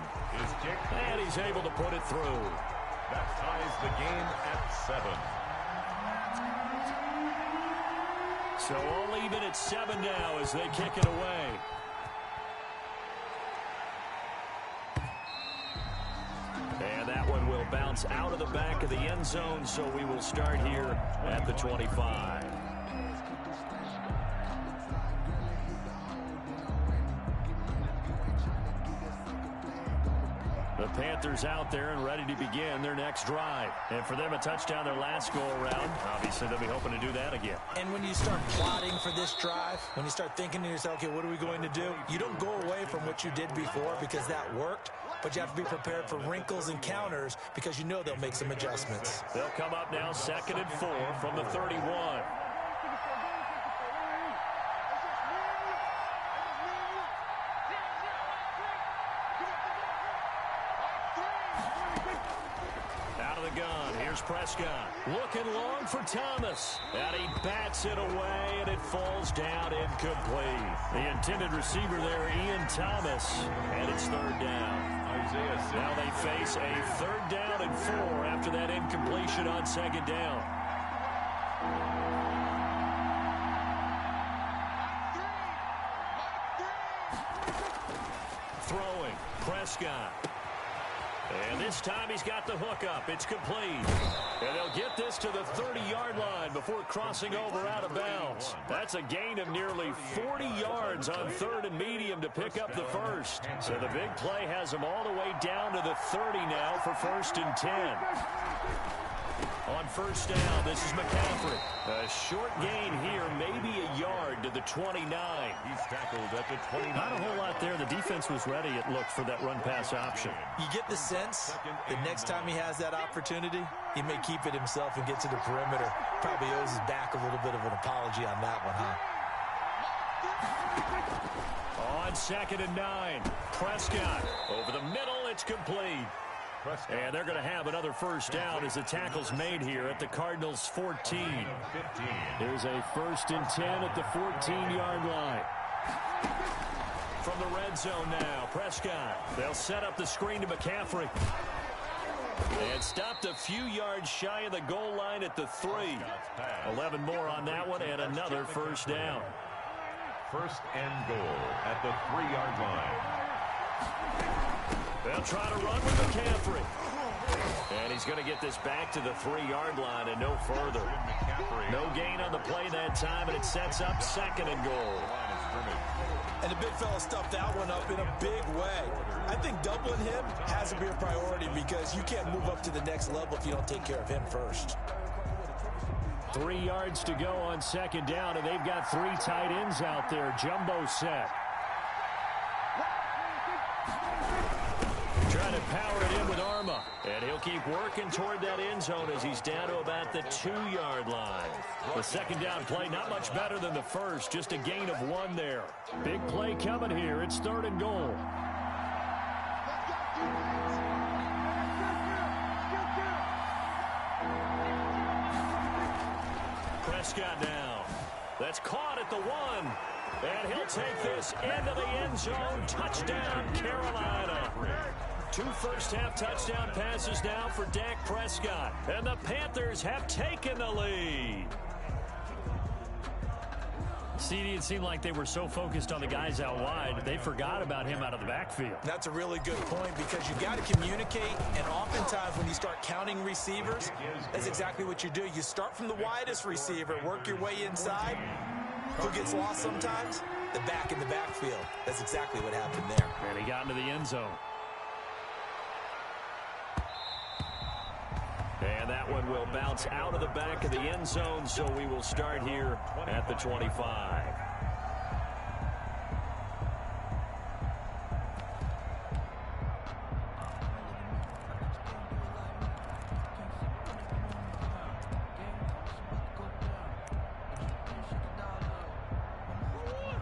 And he's able to put it through. That ties the game at 7. So all even at 7 now as they kick it away. And that one will bounce out of the back of the end zone, so we will start here at the 25. The Panthers out there and ready to begin their next drive. And for them, a touchdown their last go-around. Obviously, they'll be hoping to do that again. And when you start plotting for this drive, when you start thinking to yourself, okay, what are we going to do? You don't go away from what you did before because that worked, but you have to be prepared for wrinkles and counters because you know they'll make some adjustments. They'll come up now 2nd and 4 from the 31. Here's Prescott looking long for Thomas, and he bats it away, and it falls down incomplete. The intended receiver there, Ian Thomas, and it's 3rd down. Now they face a 3rd down and 4 after that incompletion on 2nd down. Throwing, Prescott. And this time he's got the hook up. It's complete. And they'll get this to the 30-yard line before crossing over out of bounds. That's a gain of nearly 40 yards on 3rd and medium to pick up the first. So the big play has them all the way down to the 30 now for 1st and 10. On 1st down, this is McCaffrey. A short gain here, maybe a yard to the 29. He's tackled at the 29. Not a whole lot there. The defense was ready, it looked, for that run-pass option. You get the sense that next time he has that opportunity, he may keep it himself and get to the perimeter. Probably owes his back a little bit of an apology on that one, huh? On 2nd and 9, Prescott over the middle. It's complete. And they're going to have another 1st down as the tackle's made here at the Cardinals' 14. There's a 1st and 10 at the 14-yard line. From the red zone now, Prescott. They'll set up the screen to McCaffrey. And stopped a few yards shy of the goal line at the 3. 11 more on that one and another 1st down. 1st and goal at the 3-yard line. They'll try to run with McCaffrey. And he's going to get this back to the 3-yard line and no further. No gain on the play that time, and it sets up 2nd and goal. And the big fella stuffed that one up in a big way. I think doubling him has to be a priority because you can't move up to the next level if you don't take care of him first. 3 yards to go on 2nd down, and they've got 3 tight ends out there. Jumbo set. Trying to power it in with Arma. And he'll keep working toward that end zone as he's down to about the 2-yard line. The 2nd down play, not much better than the first. Just a gain of 1 there. Big play coming here. It's 3rd and goal. Prescott now. That's caught at the 1. And he'll take this into the end zone. Touchdown, Carolina. 2 first-half touchdown passes now for Dak Prescott. And the Panthers have taken the lead. CD, it seemed like they were so focused on the guys out wide, they forgot about him out of the backfield. That's a really good point because you got to communicate, and oftentimes when you start counting receivers, that's exactly what you do. You start from the widest receiver, work your way inside. Who gets lost sometimes? The back in the backfield. That's exactly what happened there. And he got into the end zone. And that one will bounce out of the back of the end zone, so we will start here at the 25.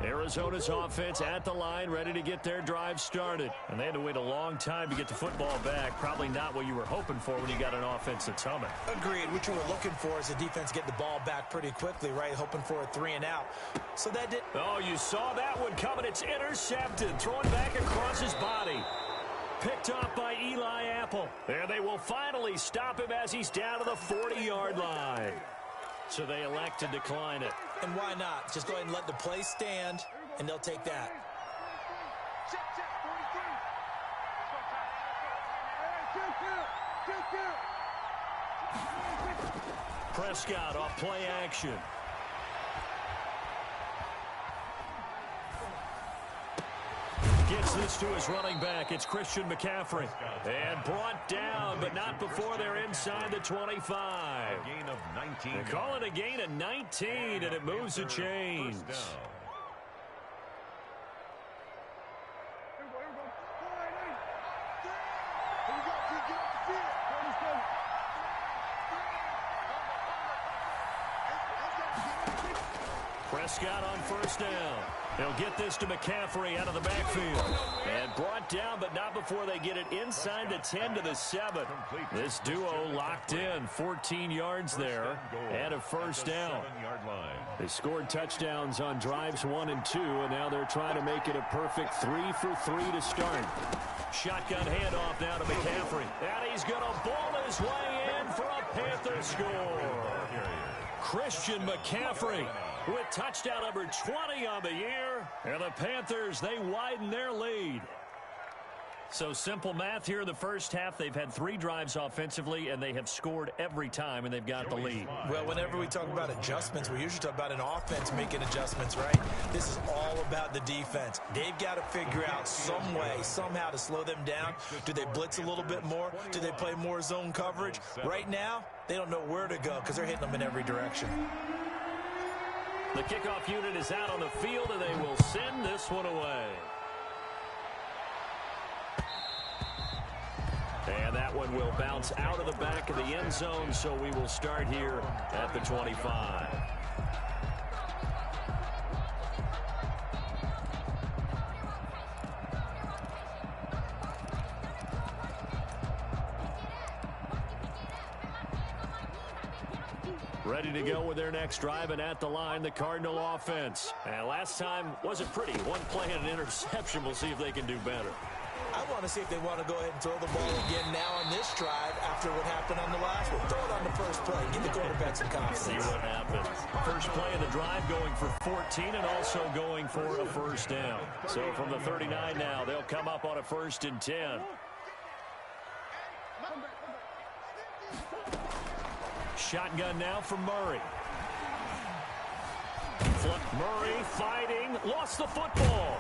Arizona's offense at the line, ready to get their drive started. And they had to wait a long time to get the football back. Probably not what you were hoping for when you got an offense that's humming. Agreed. What you were looking for is the defense get the ball back pretty quickly, right? Hoping for a 3 and out. So that did. Oh, you saw that one coming. It's intercepted. Throwing back across his body. Picked off by Eli Apple. And they will finally stop him as he's down to the 40-yard line. So they elect to decline it. And why not? Just go ahead and let the play stand, and they'll take that. Prescott off play action. Gets this to his running back. It's Christian McCaffrey. And brought down, but not before they're inside the 25. A gain of 19. They call it a gain of 19, and it moves the chains. Prescott on first down. They'll get this to McCaffrey out of the backfield. And brought down, but not before they get it inside the 10 to the 7. This duo locked in. 14 yards there and a first down. They scored touchdowns on drives 1 and 2, and now they're trying to make it a perfect 3 for 3 to start. Shotgun handoff now to McCaffrey. And he's going to ball his way in for a Panther score. Christian McCaffrey with touchdown number 20 on the year. And the Panthers, they widen their lead. So simple math here in the first half. They've had 3 drives offensively, and they have scored every time, and they've got the lead. Well, whenever we talk about adjustments, we usually talk about an offense making adjustments, right? This is all about the defense. They've got to figure out some way, somehow to slow them down. Do they blitz a little bit more? Do they play more zone coverage? Right now, they don't know where to go because they're hitting them in every direction. The kickoff unit is out on the field, and they will send this one away. And that one will bounce out of the back of the end zone, so we will start here at the 25. Ready to go with their next drive, and at the line, the Cardinal offense. And last time wasn't pretty. One play and an interception. We'll see if they can do better. I want to see if they want to go ahead and throw the ball again now on this drive after what happened on the last one. Throw it on the first play. Give the quarterback some confidence. See what happens. First play of the drive going for 14 and also going for a first down. So from the 39 now, they'll come up on a 1st and 10. Shotgun now for Murray. Murray fighting. Lost the football.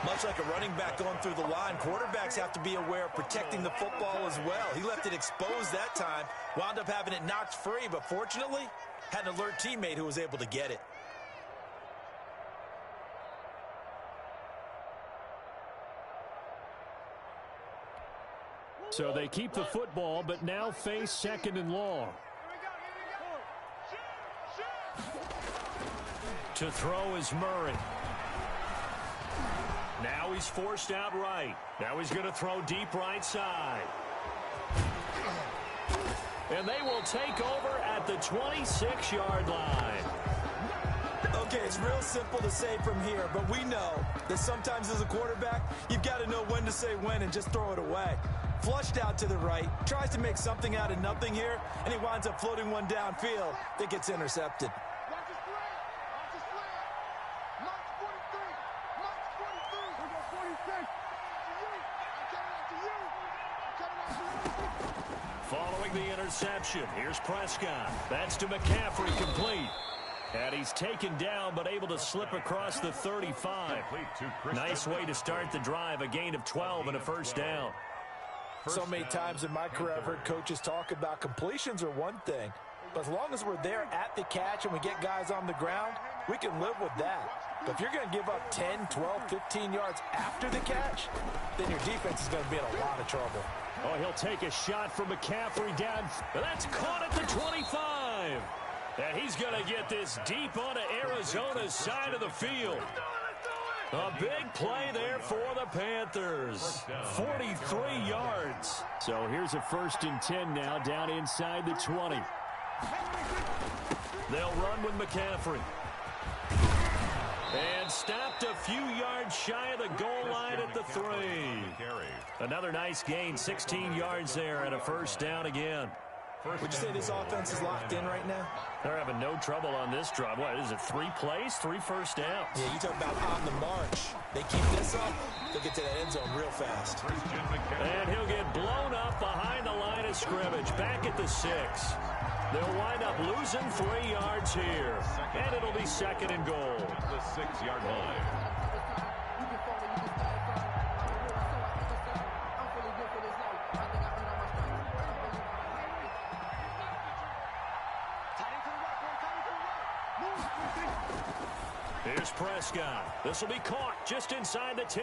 Much like a running back going through the line, quarterbacks have to be aware of protecting the football as well. He left it exposed that time, wound up having it knocked free, but fortunately, had an alert teammate who was able to get it. So they keep the football, but now face 2nd and long. To throw is Murray. Now he's forced out right. Now he's going to throw deep right side. And they will take over at the 26-yard line. Okay, it's real simple to say from here, but we know that sometimes as a quarterback, you've got to know when to say when and just throw it away. Flushed out to the right, tries to make something out of nothing here, and he winds up floating one downfield that gets intercepted. Watch the slant. Watch the slant. Mark 43. Mark 43. We got 46. To you. I'm coming out to you. Following the interception, here's Prescott. That's to McCaffrey, complete. And he's taken down, but able to slip across the 35. Nice way to start the drive, a gain of 12 and a first down. So many times in my career, I've heard coaches talk about completions are one thing, but as long as we're there at the catch and we get guys on the ground, we can live with that. But if you're going to give up 10, 12, 15 yards after the catch, then your defense is going to be in a lot of trouble. Oh, he'll take a shot from McCaffrey down. That's caught at the 25. And he's going to get this deep onto Arizona's side of the field. A big play there for the Panthers. 43 yards. So here's a 1st and 10 now down inside the 20. They'll run with McCaffrey. And stopped a few yards shy of the goal line at the 3. Another nice gain, 16 yards there and a first down again. Would you say this offense is locked in right now? They're having no trouble on this drive. What is it, 3 plays, 3 first downs? Yeah, you talk about on the march. They keep this up, they'll get to that end zone real fast. And he'll get blown up behind the line of scrimmage, back at the 6. They'll wind up losing 3 yards here. And it'll be 2nd and goal. The 6-yard line. Here's Prescott. This will be caught just inside the 10.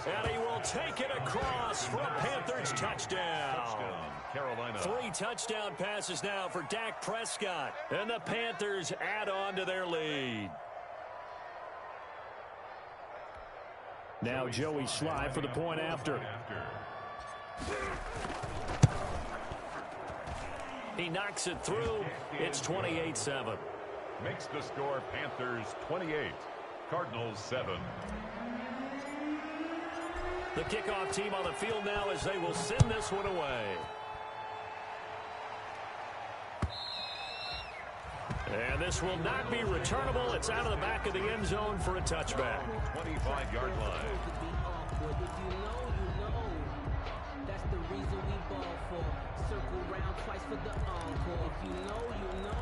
And he will take it across for a Panthers touchdown. Carolina. 3 touchdown passes now for Dak Prescott. And the Panthers add on to their lead. Now Joey Sly for the point after. He knocks it through. It's 28-7. Makes the score Panthers 28, Cardinals 7. The kickoff team on the field now as they will send this one away. And this will not be returnable. It's out of the back of the end zone for a touchback. 25-yard line. That's the reason we ball for. Circle round twice for the encore. If you know, you know.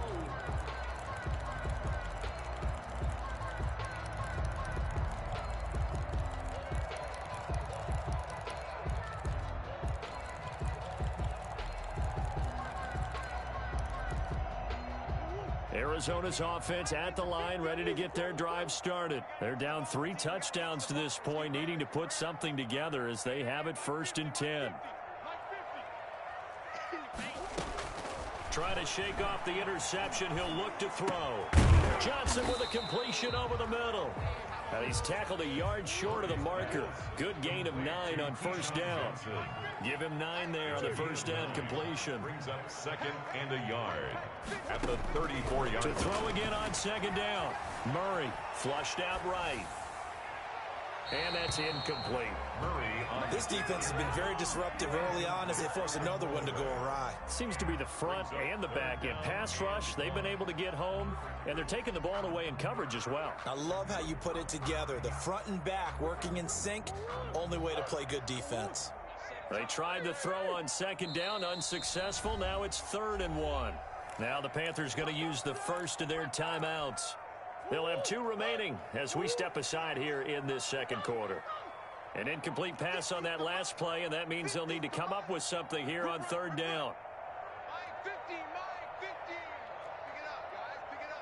Arizona's offense at the line, ready to get their drive started. They're down 3 touchdowns to this point, needing to put something together as they have it 1st and 10. Trying to shake off the interception, he'll look to throw. Johnson with a completion over the middle. And he's tackled a yard short of the marker. Good gain of 9 on 1st down. Give him 9 there on the 1st down completion. Brings up 2nd and a yard at the 34-yard To line. throw again on 2nd down. Murray flushed out right. And that's incomplete. Murray on This defense has been very disruptive early on as they force another one to go awry. Seems to be the front and the back end. Pass rush, they've been able to get home, and they're taking the ball away in coverage as well. I love how you put it together. The front and back working in sync, only way to play good defense. They tried to throw on 2nd down, unsuccessful. Now it's 3rd and 1. Now the Panthers going to use the first of their timeouts. They'll have 2 remaining as we step aside here in this 2nd quarter. An incomplete pass on that last play, and that means they'll need to come up with something here on 3rd down. Mike 50, Mike 50. Pick it up, guys. Pick it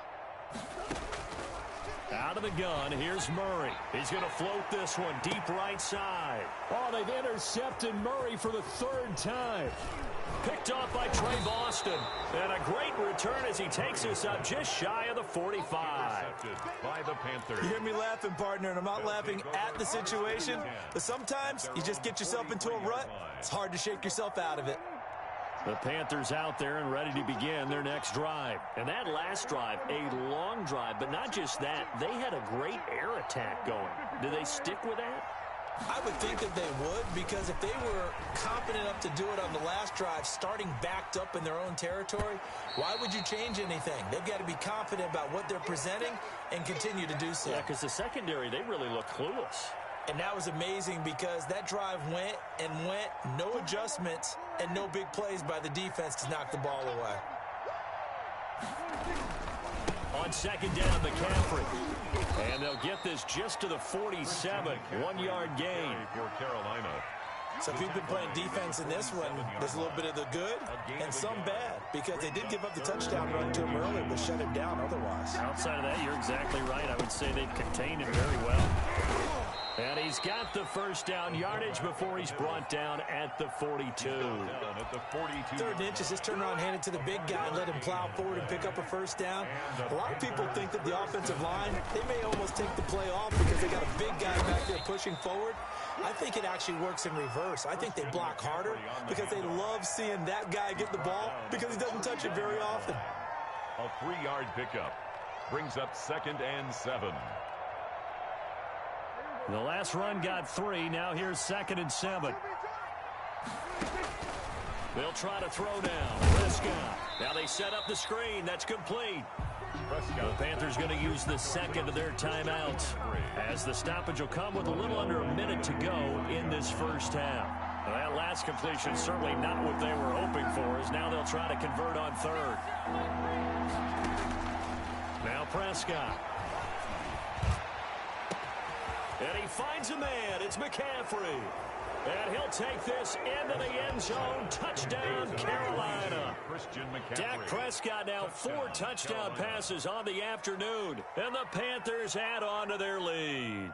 up. Out of the gun, here's Murray. He's going to float this one deep right side. Oh, they've intercepted Murray for the 3rd time. Picked off by Trey Boston. And a great return as he takes us up just shy of the 45. by the Panthers. You hear me laughing, partner, and I'm not laughing at the situation, but sometimes you just get yourself into a rut. It's hard to shake yourself out of it. The Panthers out there and ready to begin their next drive. And that last drive, a long drive, but not just that. They had a great air attack going. Do they stick with that? I would think that they would, because if they were confident enough to do it on the last drive, starting backed up in their own territory, why would you change anything? They've got to be confident about what they're presenting and continue to do so. Yeah, because the secondary, they really look clueless. And that was amazing because that drive went and went, no adjustments, and no big plays by the defense to knock the ball away. On second down, McCaffrey. And they'll get this just to the 47. 1-yard gain. For Carolina. So if you've been playing defense in this one, there's a little bit of the good and some bad, because they did give up the touchdown run to him earlier, but shut him down otherwise. Outside of that, you're exactly right. I would say they've contained him very well. And he's got the first down yardage before he's brought down at the 42. Third and inches, just turn around, hand it to the big guy, and let him plow forward and pick up a first down. A lot of people think that the offensive line, they may almost take the play off because they got a big guy back there pushing forward. I think it actually works in reverse. I think they block harder because they love seeing that guy get the ball because he doesn't touch it very often. A 3-yard pickup brings up 2nd and 7. The last run got 3. Now here's 2nd and 7. They'll try to throw down. Prescott. Now they set up the screen. That's complete. The Panthers going to use the second of their timeouts, as the stoppage will come with a little under a minute to go in this first half. Well, that last completion certainly not what they were hoping for, as now they'll try to convert on third. Now Prescott. And he finds a man. It's McCaffrey. And he'll take this into the end zone. Touchdown, Carolina. Dak Prescott now 4 touchdown passes on the afternoon. And the Panthers add on to their lead.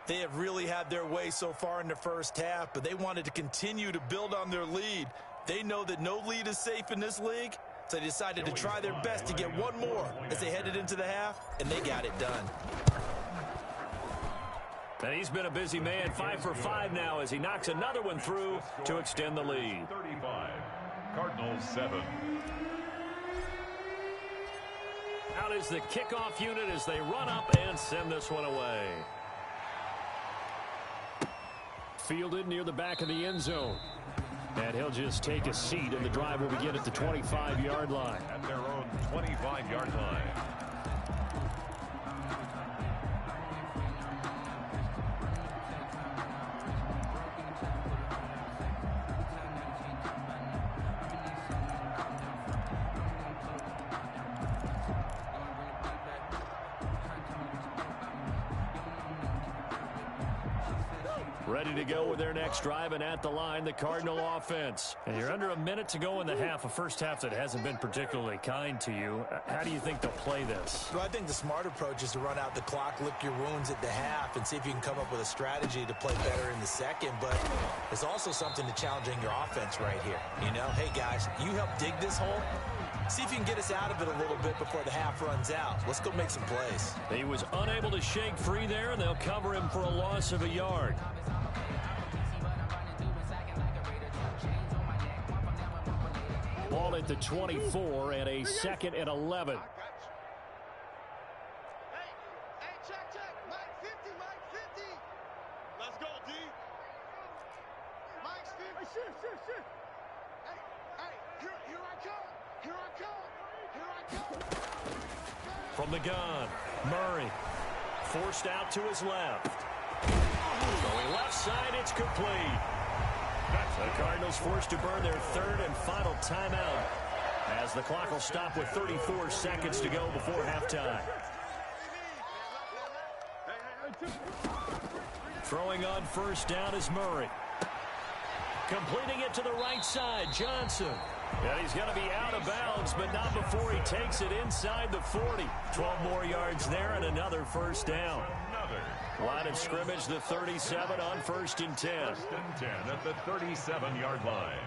They have really had their way so far in the first half, but they wanted to continue to build on their lead. They know that no lead is safe in this league, so they decided to try their best to get one more as they headed into the half, and they got it done. And he's been a busy man, 5 for 5 now as he knocks another one through to extend the lead. 35, Cardinals 7. Out is the kickoff unit as they run up and send this one away. Fielded near the back of the end zone. And he'll just take a seat, and the drive will begin at the 25-yard line. At their own 25-yard line. Ready to go with their next drive, and at the line, the Cardinal offense. And you're under a minute to go in the half, a first half that hasn't been particularly kind to you. How do you think they'll play this? Well, I think the smart approach is to run out the clock, lick your wounds at the half, and see if you can come up with a strategy to play better in the second. But there's also something to challenging your offense right here. You know, hey, guys, you help dig this hole. See if you can get us out of it a little bit before the half runs out. Let's go make some plays. He was unable to shake free there, and they'll cover him for a loss of a yard. Ball at the 24 and a 2nd and 11. Hey, check. Mike 50, Mike 50. Let's go, D. Mike's 50. Shit. Hey, here I come. From the gun, Murray forced out to his left. Going left side, it's complete. The Cardinals forced to burn their 3rd and final timeout as the clock will stop with 34 seconds to go before halftime. Throwing on first down is Murray. Completing it to the right side, Johnson. And he's going to be out of bounds, but not before he takes it inside the 40. 12 more yards there and another first down. Line of scrimmage, the 37 on 1st and 10. 1st and 10 at the 37-yard line.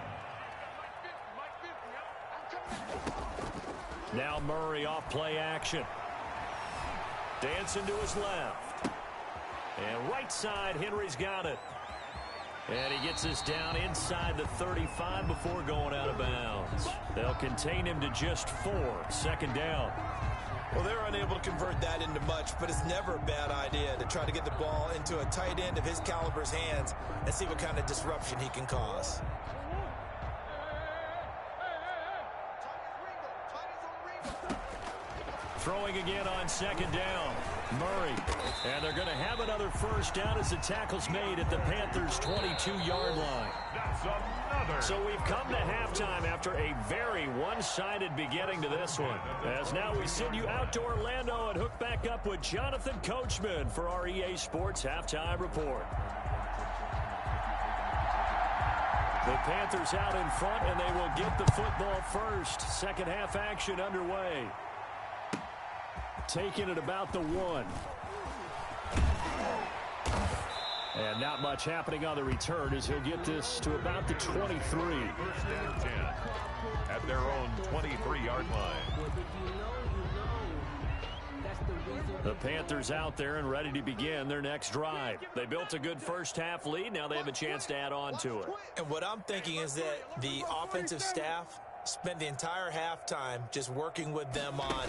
Now Murray off play action. Dancing to his left. And right side, Henry's got it. And he gets us down inside the 35 before going out of bounds. They'll contain him to just 4. Second down. Well, they're unable to convert that into much, but it's never a bad idea to try to get the ball into a tight end of his caliber's hands and see what kind of disruption he can cause. Throwing again on second down. Murray. And they're going to have another first down as the tackle's made at the Panthers' 22-yard line. That's another. So we've come to halftime after a very one-sided beginning to this one. As now we send you out to Orlando and hook back up with Jonathan Coachman for our EA Sports Halftime Report. The Panthers out in front, and they will get the football first. Second half action underway. Taking it about the 1. And not much happening on the return as he'll get this to about the 23. First and 10 at their own 23-yard line. The Panthers out there and ready to begin their next drive. They built a good first half lead. Now they have a chance to add on to it. And what I'm thinking is that the offensive staff spent the entire halftime just working with them on,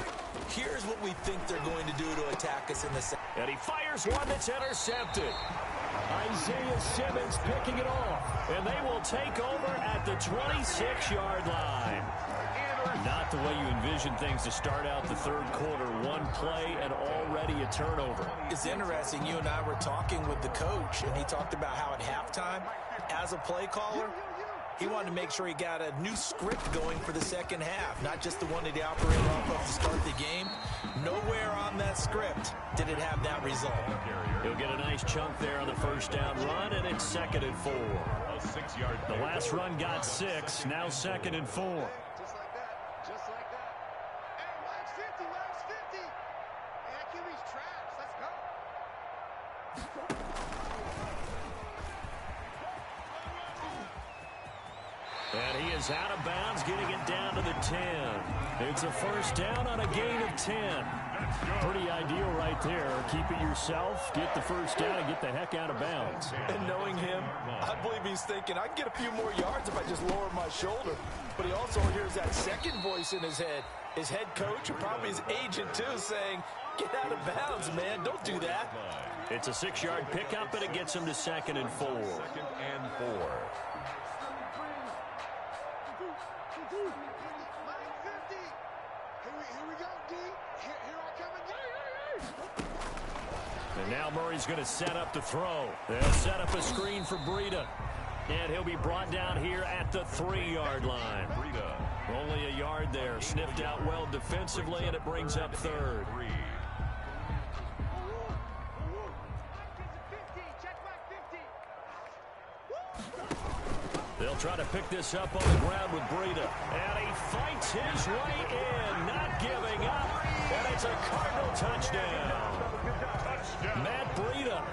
here's what we think they're going to do to attack us in the second. And he fires one that's intercepted. Isaiah Simmons picking it off. And they will take over at the 26-yard line. Not the way you envision things to start out the third quarter. One play and already a turnover. It's interesting. You and I were talking with the coach, and he talked about how at halftime, as a play caller, he wanted to make sure he got a new script going for the second half, not just the one that he operated off of to start the game. Nowhere on that script did it have that result. He'll get a nice chunk there on the first down run, and it's 2nd and 4. The last run got 6, now 2nd and 4. Just like that. Just like that. Hey, Max 50, Max 50. Hey, that QB's trash. Let's go. And he is out of bounds, getting it down to the 10. It's a first down on a gain of 10. Pretty ideal right there. Keep it yourself, get the first down, and get the heck out of bounds. And knowing him, I believe he's thinking, I can get a few more yards if I just lower my shoulder. But he also hears that second voice in his head. His head coach, and probably his agent too, saying, get out of bounds, man. Don't do that. It's a 6-yard pickup, and it gets him to 2nd and 4. 2nd and 4. And now Murray's going to set up the throw. They'll set up a screen for Breida. And he'll be brought down here at the 3-yard line. Only a yard there. Sniffed out well defensively, and it brings up 3rd. They'll try to pick this up on the ground with Breida. And he fights his way in, not giving up. And it's a Cardinal touchdown. Matt Breida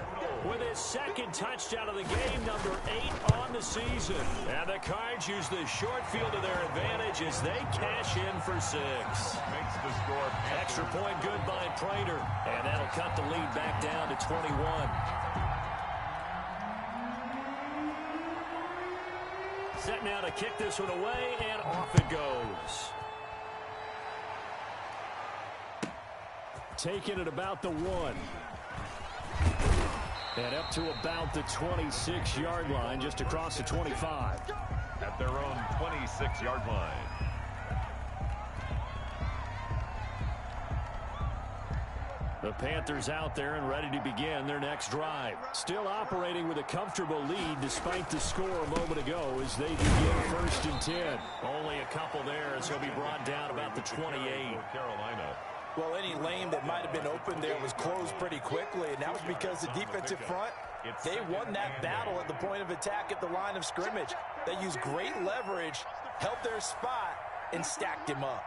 with his 2nd touchdown of the game, number 8 on the season. And the Cards use the short field to their advantage as they cash in for 6. Makes the score. Extra point good by Prater. And that'll cut the lead back down to 21. Set now to kick this one away, and off it goes. Taking it about the 1. And up to about the 26-yard line, just across the 25. At their own 26-yard line. The Panthers out there and ready to begin their next drive. Still operating with a comfortable lead despite the score a moment ago as they begin 1st and 10. Only a couple there as he'll be brought down about the 28. Carolina. Well, any lane that might have been open there was closed pretty quickly, and that was because the defensive front, they won that battle at the point of attack at the line of scrimmage. They used great leverage, held their spot, and stacked him up.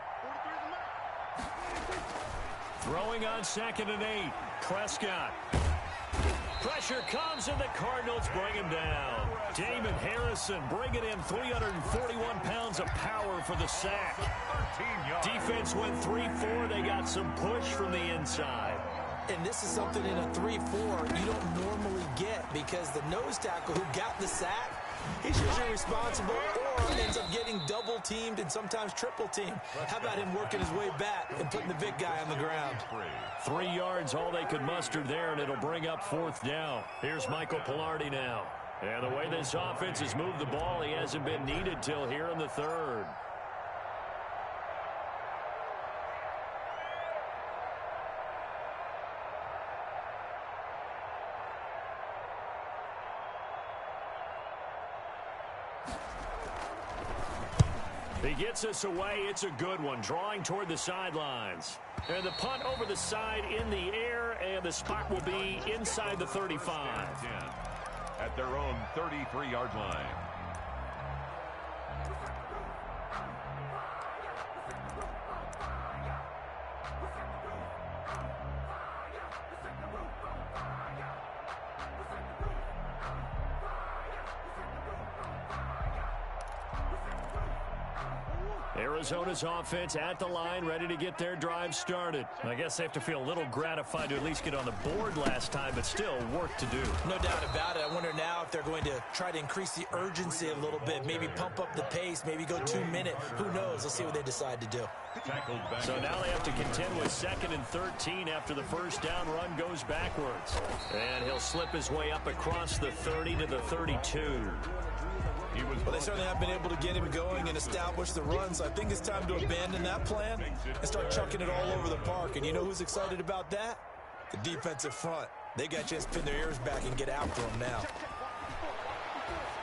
Throwing on 2nd and 8. Prescott. Pressure comes, and the Cardinals bring him down. Damon Harrison bringing in 341 pounds of power for the sack. Defense went 3-4. They got some push from the inside. And this is something in a 3-4 you don't normally get because the nose tackle who got the sack, he's usually responsible or ends up getting double teamed and sometimes triple teamed. How about him working his way back and putting the big guy on the ground? 3 yards, all they could muster there, and it'll bring up 4th down. Here's Michael Pilardi now. And the way this offense has moved the ball, he hasn't been needed till here in the 3rd. He gets us away. It's a good one. Drawing toward the sidelines. And the punt over the side in the air, and the spot will be inside the 35. At their own 33-yard line. Arizona's offense at the line, ready to get their drive started. I guess they have to feel a little gratified to at least get on the board last time, but still work to do. No doubt about it. I wonder now if they're going to try to increase the urgency a little bit, maybe pump up the pace, maybe go 2-minute. Who knows? Let's see what they decide to do. So now they have to contend with 2nd and 13 after the first down run goes backwards. And he'll slip his way up across the 30 to the 32. Well, they certainly have been able to get him going and establish the run, so I think it's time to abandon that plan and start chucking it all over the park. And you know who's excited about that? The defensive front. They got a chance to pin their ears back and get after him now.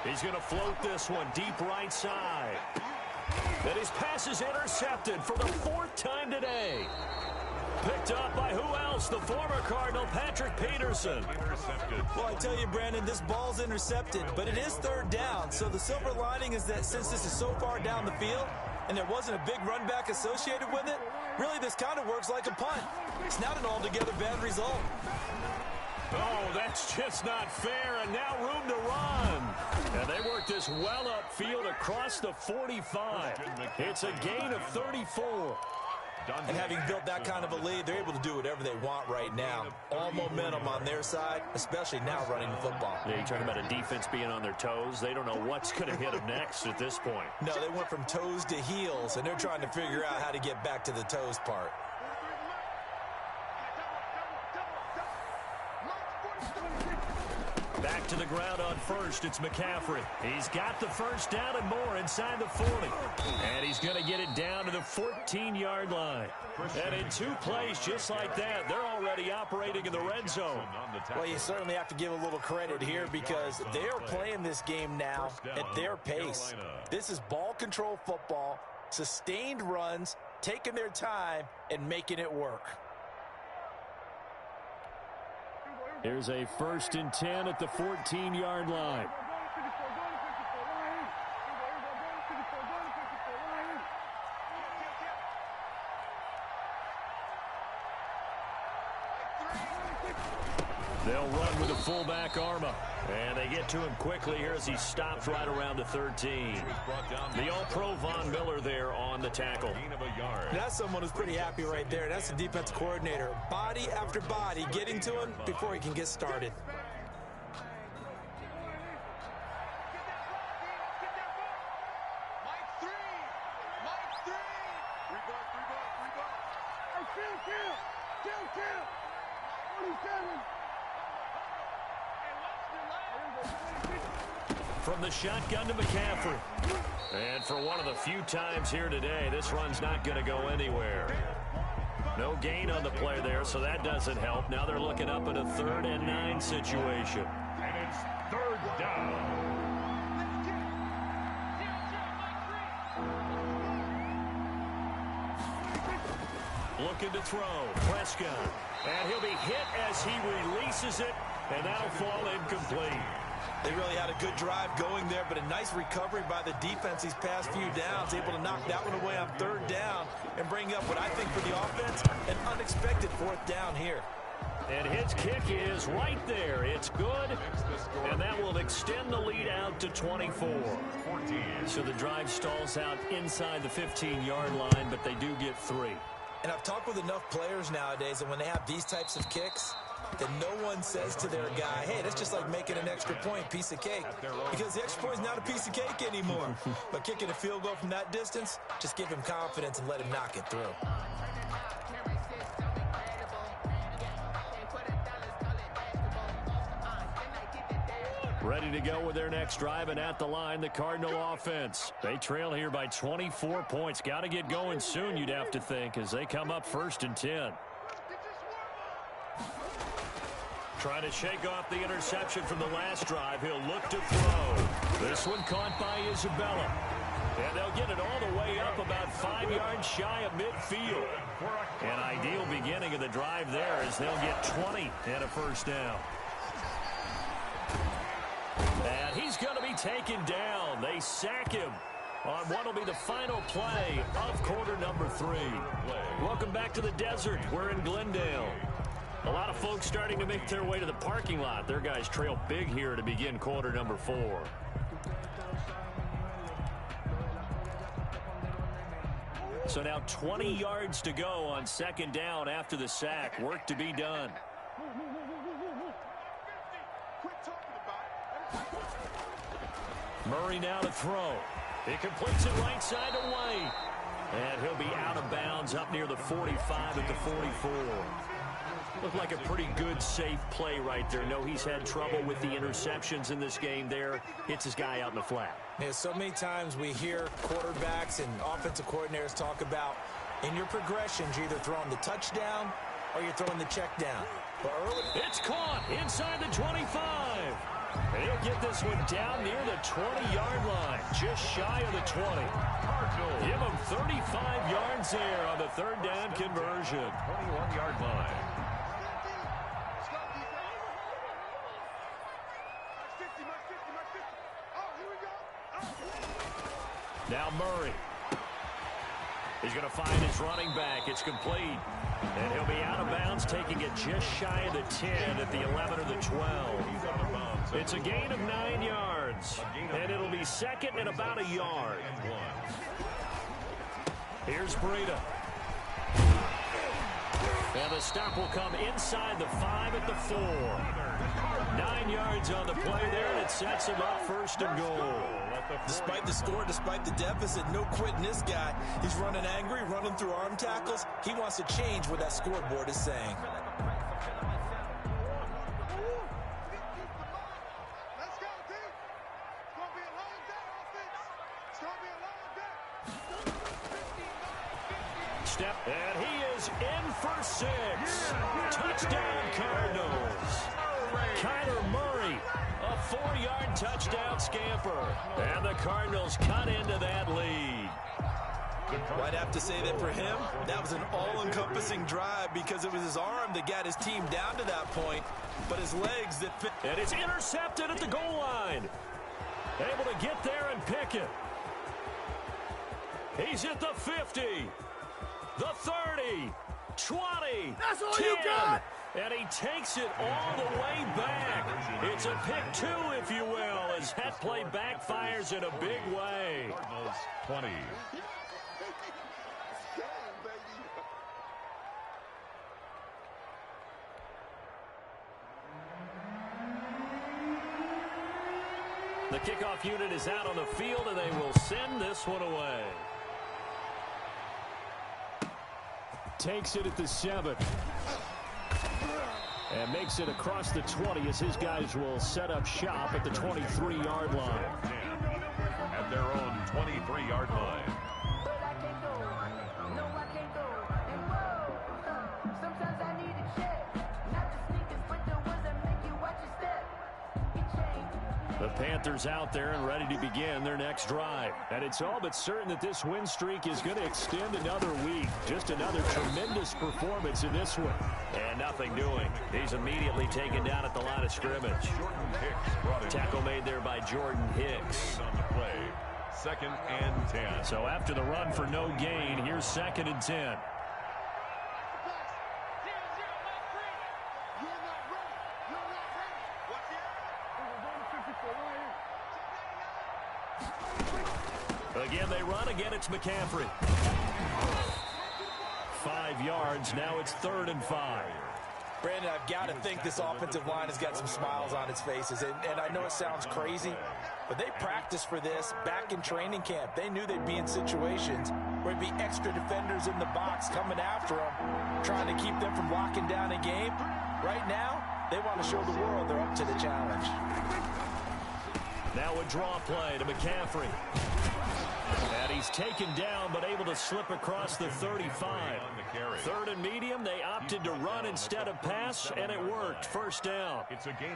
He's going to float this one deep right side. And his pass is intercepted for the 4th time today. Picked up by who else? The former Cardinal, Patrick Peterson. Well, I tell you, Brandon, this ball's intercepted, but it is 3rd down. So the silver lining is that since this is so far down the field and there wasn't a big run back associated with it, really this kind of works like a punt. It's not an altogether bad result. Oh, that's just not fair, and now room to run. And they work this well upfield across the 45. It's a gain of 34. And having built that kind of a lead, they're able to do whatever they want right now. All momentum on their side, especially now running the football. Yeah, you're talking about a defense being on their toes. They don't know what's going to hit them next at this point. No, they went from toes to heels, and they're trying to figure out how to get back to the toes part. Back to the ground on first. It's McCaffrey. He's got the first down and more inside the 40. And he's going to get it down to the 14-yard line. And in 2 plays just like that, they're already operating in the red zone. Well, you certainly have to give a little credit here because they're playing this game now at their pace. This is ball control football, sustained runs, taking their time, and making it work. Here's a 1st and 10 at the 14-yard line. They'll run with the fullback Arma. And they get to him quickly here as he stops right around the 13. The All-Pro Von Miller there on the tackle. That's someone who's pretty happy right there. That's the defense coordinator. Body after body getting to him before he can get started. From the shotgun to McCaffrey. And for one of the few times here today, this run's not going to go anywhere. No gain on the play there, so that doesn't help. Now they're looking up at a 3rd and 9 situation. And it's 3rd down. Looking to throw. Prescott. And he'll be hit as he releases it, and that'll fall incomplete. They really had a good drive going there, but a nice recovery by the defense these past few downs, able to knock that one away on 3rd down and bring up what I think for the offense, an unexpected 4th down here. And his kick is right there. It's good, and that will extend the lead out to 24. So the drive stalls out inside the 15-yard line, but they do get 3. And I've talked with enough players nowadays, and when they have these types of kicks, that no one says to their guy, hey, that's just like making an extra point, piece of cake. Because the extra point is not a piece of cake anymore. But kicking a field goal from that distance, just give him confidence and let him knock it through. Ready to go with their next drive, and at the line, the Cardinal offense. They trail here by 24 points. Got to get going soon, you'd have to think, as they come up 1st and 10. Trying to shake off the interception from the last drive. He'll look to throw. This one caught by Isabella. And they'll get it all the way up about 5 yards shy of midfield. An ideal beginning of the drive there as they'll get 20 and a first down. And he's going to be taken down. They sack him on what will be the final play of quarter number 3. Welcome back to the desert. We're in Glendale. A lot of folks starting to make their way to the parking lot. Their guys trail big here to begin quarter number 4. So now 20 yards to go on 2nd down after the sack. Work to be done. Murray now to throw. He completes it right side away. And he'll be out of bounds up near the 45 at the 44. Looked like a pretty good, safe play right there. No, he's had trouble with the interceptions in this game there. Hits his guy out in the flat. Yeah, so many times we hear quarterbacks and offensive coordinators talk about in your progressions, you're either throwing the touchdown or you're throwing the check down. But early, it's caught inside the 25. And he'll get this one down near the 20-yard line, just shy of the 20. Give him 35 yards there on the 3rd down conversion. 21-yard line. Now Murray. He's going to find his running back. It's complete. And he'll be out of bounds, taking it just shy of the 10 at the 11 or the 12. It's a gain of 9 yards. And it'll be 2nd and about a yard. Here's Breida. And the stop will come inside the 5 at the 4. 9 yards on the play there, and it sets him up 1st and goal. Despite the score, despite the deficit, no quitting this guy. He's running angry, running through arm tackles. He wants to change what that scoreboard is saying. Let's go, team. It's going to be a long day, offense. It's going to be a long day. Step, and he is in for 6. Touchdown, Cardinals. Kyler Murray, a 4-yard touchdown scamper. And the Cardinals cut into that lead. I'd have to say that for him, that was an all-encompassing drive because it was his arm that got his team down to that point, but his legs that fit. And it's intercepted at the goal line. Able to get there and pick it. He's at the 50, the 30, 20, That's all 10, you got? and he takes it all the way back. It's a pick 2, if you will, as that play backfires in a big way. Cardinals 20. The kickoff unit is out on the field, and they will send this one away. Takes it at the 7. And makes it across the 20 as his guys will set up shop at the 23-yard line. At their own 23-yard line. But I can't go. No, I can't go. And whoa, sometimes I need a check. Not the sneakers, but the ones that make you watch your step. It changed. The Panthers out there and ready to begin their next drive. And it's all but certain that this win streak is going to extend another week. Just another tremendous performance in this one. And nothing doing. He's immediately taken down at the line of scrimmage. Tackle made there by Jordan Hicks. On the play. 2nd and 10. So after the run for no gain, here's 2nd and 10. Again, they run. Again, it's McCaffrey. 5 5 yards. Now it's 3rd and 5. Brandon, I've got to think this offensive line has got some smiles on its faces. And I know it sounds crazy, but they practiced for this back in training camp. They knew they'd be in situations where it'd be extra defenders in the box coming after them, trying to keep them from locking down a game. Right now, they want to show the world they're up to the challenge. Now a draw play to McCaffrey. And he's taken down, but able to slip across the 35. 3rd and medium, they opted to run instead of pass, and it worked. 1st down.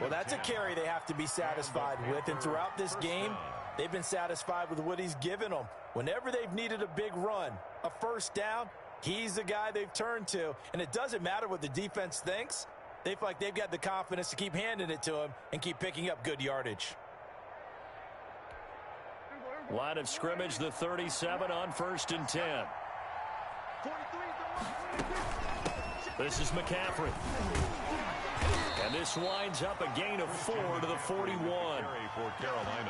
Well, that's a carry they have to be satisfied with, and throughout this game, they've been satisfied with what he's given them. Whenever they've needed a big run, a 1st down, he's the guy they've turned to, and it doesn't matter what the defense thinks. They feel like they've got the confidence to keep handing it to him and keep picking up good yardage. Line of scrimmage, the 37 on 1st and 10. This is McCaffrey. And this winds up a gain of 4 to the 41.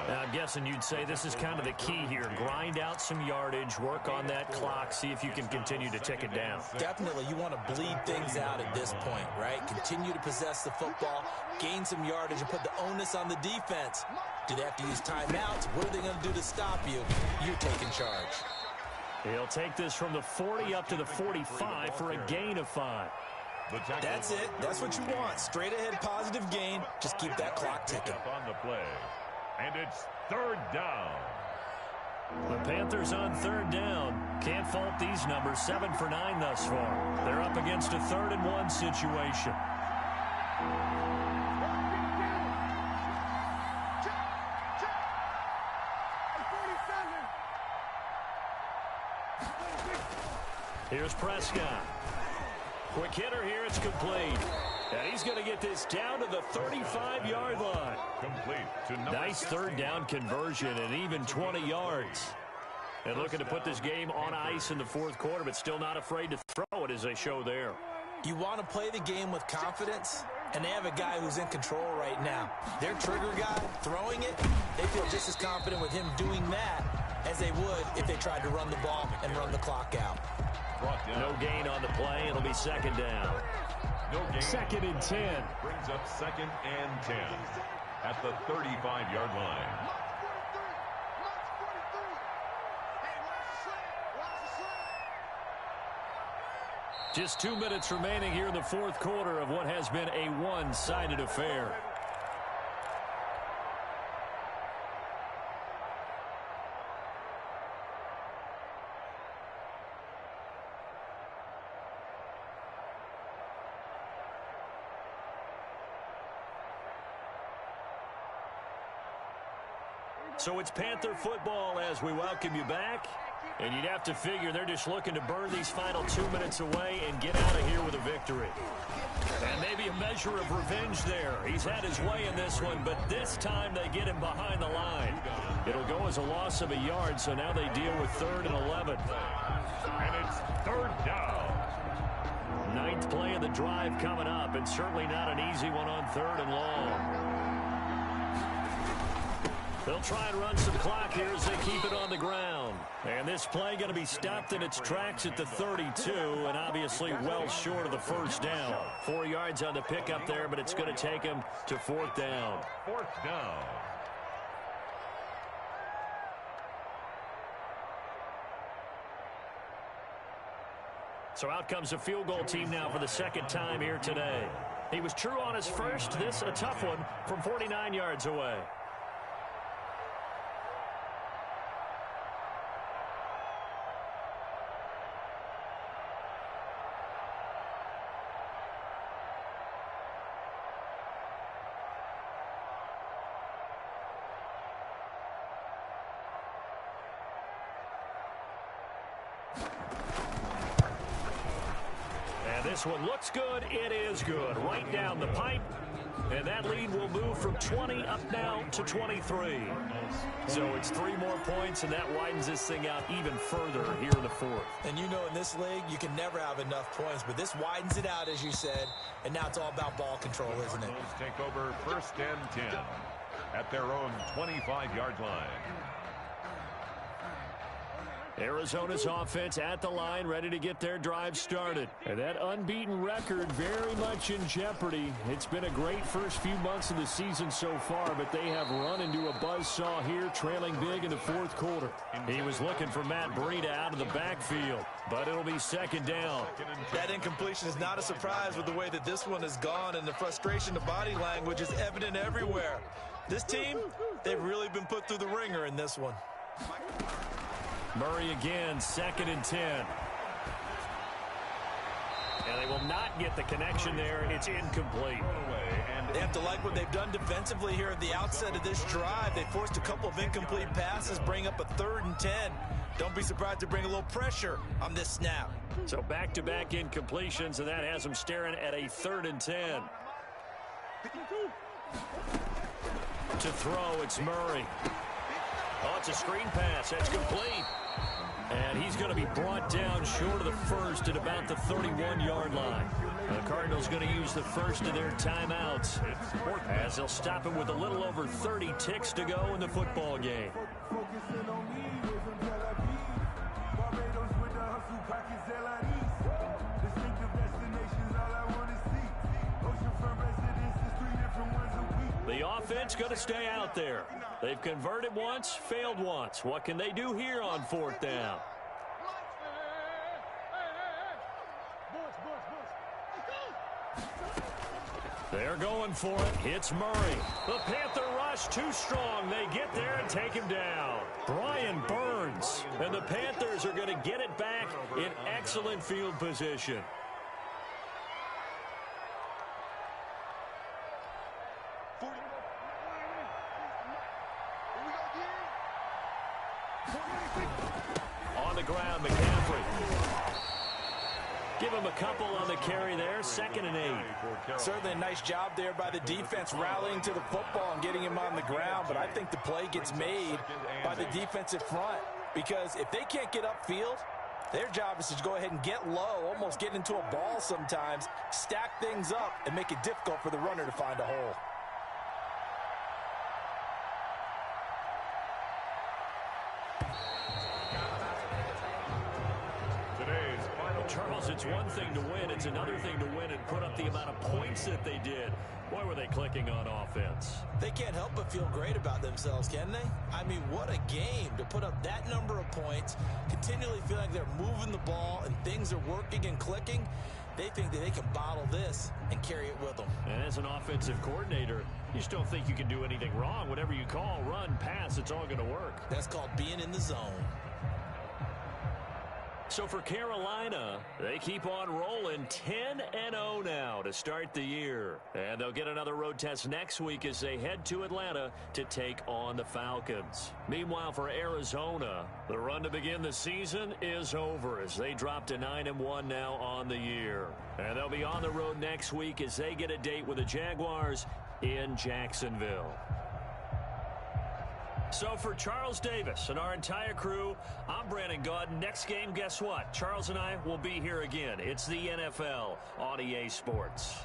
Now, I'm guessing you'd say this is kind of the key here. Grind out some yardage, work on that clock, see if you can continue to tick it down. Definitely, you want to bleed things out at this point, right? Continue to possess the football, gain some yardage, and put the onus on the defense. Do they have to use timeouts? What are they going to do to stop you? You're taking charge. He'll take this from the 40 up to the 45 for a gain of 5. That's it. That's what you want. Straight ahead positive gain. Just keep that clock ticking. On the play. And it's 3rd down. The Panthers on 3rd down. Can't fault these numbers. 7 for 9 thus far. They're up against a 3rd and 1 situation. Here's Prescott. Quick hitter here, it's complete. And he's going to get this down to the 35-yard line. Complete to nice 3rd down conversion and even 20 yards. And looking to put this game on ice in the 4th quarter, but still not afraid to throw it as they show there. You want to play the game with confidence, and they have a guy who's in control right now. Their trigger guy throwing it, they feel just as confident with him doing that as they would if they tried to run the ball and run the clock out. No gain on the play. It'll be 2nd down. No gain. 2nd and 10. Brings up 2nd and 10 at the 35-yard line. Just 2 minutes remaining here in the 4th quarter of what has been a one-sided affair. So it's Panther football as we welcome you back. And you'd have to figure they're just looking to burn these final 2 minutes away and get out of here with a victory. And maybe a measure of revenge there. He's had his way in this one, but this time they get him behind the line. It'll go as a loss of a yard, so now they deal with 3rd and 11. And it's 3rd down. 9th play of the drive coming up, and certainly not an easy one on 3rd and long. They'll try and run some clock here as they keep it on the ground. And this play going to be stopped in its tracks at the 32, and obviously well short of the 1st down. 4 yards on the pickup there, but it's going to take him to 4th down. 4th down. So out comes a field goal team now for the 2nd time here today. He was true on his first. This a tough one from 49 yards away. This one looks good. It is good. Right down the pipe. And that lead will move from 20 up now to 23. So it's 3 more points, and that widens this thing out even further here in the 4th. And you know in this league, you can never have enough points, but this widens it out, as you said, and now it's all about ball control, isn't it? Take over 1st and 10 at their own 25-yard line. Arizona's offense at the line, ready to get their drive started. And that unbeaten record very much in jeopardy. It's been a great first few months of the season so far, but they have run into a buzzsaw here, trailing big in the fourth quarter. He was looking for Matt Breida out of the backfield, but it'll be second down. That incompletion is not a surprise with the way that this one has gone, and the frustration, the body language is evident everywhere. This team, they've really been put through the ringer in this one. Murray again, 2nd and 10. And they will not get the connection there. It's incomplete. They have to like what they've done defensively here at the outset of this drive. They forced a couple of incomplete passes, bring up a 3rd and 10. Don't be surprised to bring a little pressure on this snap. So back-to-back incompletions, and that has them staring at a 3rd and 10. To throw, it's Murray. Oh, it's a screen pass. That's complete. And he's going to be brought down short of the first at about the 31-yard line. The Cardinals going to use the first of their timeouts as they'll stop him with a little over 30 ticks to go in the football game. The offense going to stay out there. They've converted once, failed once. What can they do here on 4th down? They're going for it. It's Murray. The Panther rush too strong. They get there and take him down. Brian Burns. And the Panthers are going to get it back in excellent field position. On the ground, McCaffrey. Give him a couple on the carry there, 2nd and 8. Certainly a nice job there by the defense rallying to the football and getting him on the ground, but I think the play gets made by the defensive front because if they can't get upfield, their job is to go ahead and get low, almost get into a ball sometimes, stack things up, and make it difficult for the runner to find a hole. Charles, it's one thing to win. It's another thing to win and put up the amount of points that they did. Boy, were they clicking on offense. They can't help but feel great about themselves, can they? I mean, what a game to put up that number of points, continually feel like they're moving the ball and things are working and clicking. They think that they can bottle this and carry it with them. And as an offensive coordinator, you just don't think you can do anything wrong. Whatever you call, run, pass, it's all going to work. That's called being in the zone. So for Carolina, they keep on rolling 10-0 now to start the year. And they'll get another road test next week as they head to Atlanta to take on the Falcons. Meanwhile, for Arizona, the run to begin the season is over as they drop to 9-1 now on the year. And they'll be on the road next week as they get a date with the Jaguars in Jacksonville. So for Charles Davis and our entire crew, I'm Brandon Gaudin. Next game, guess what? Charles and I will be here again. It's the NFL on EA Sports.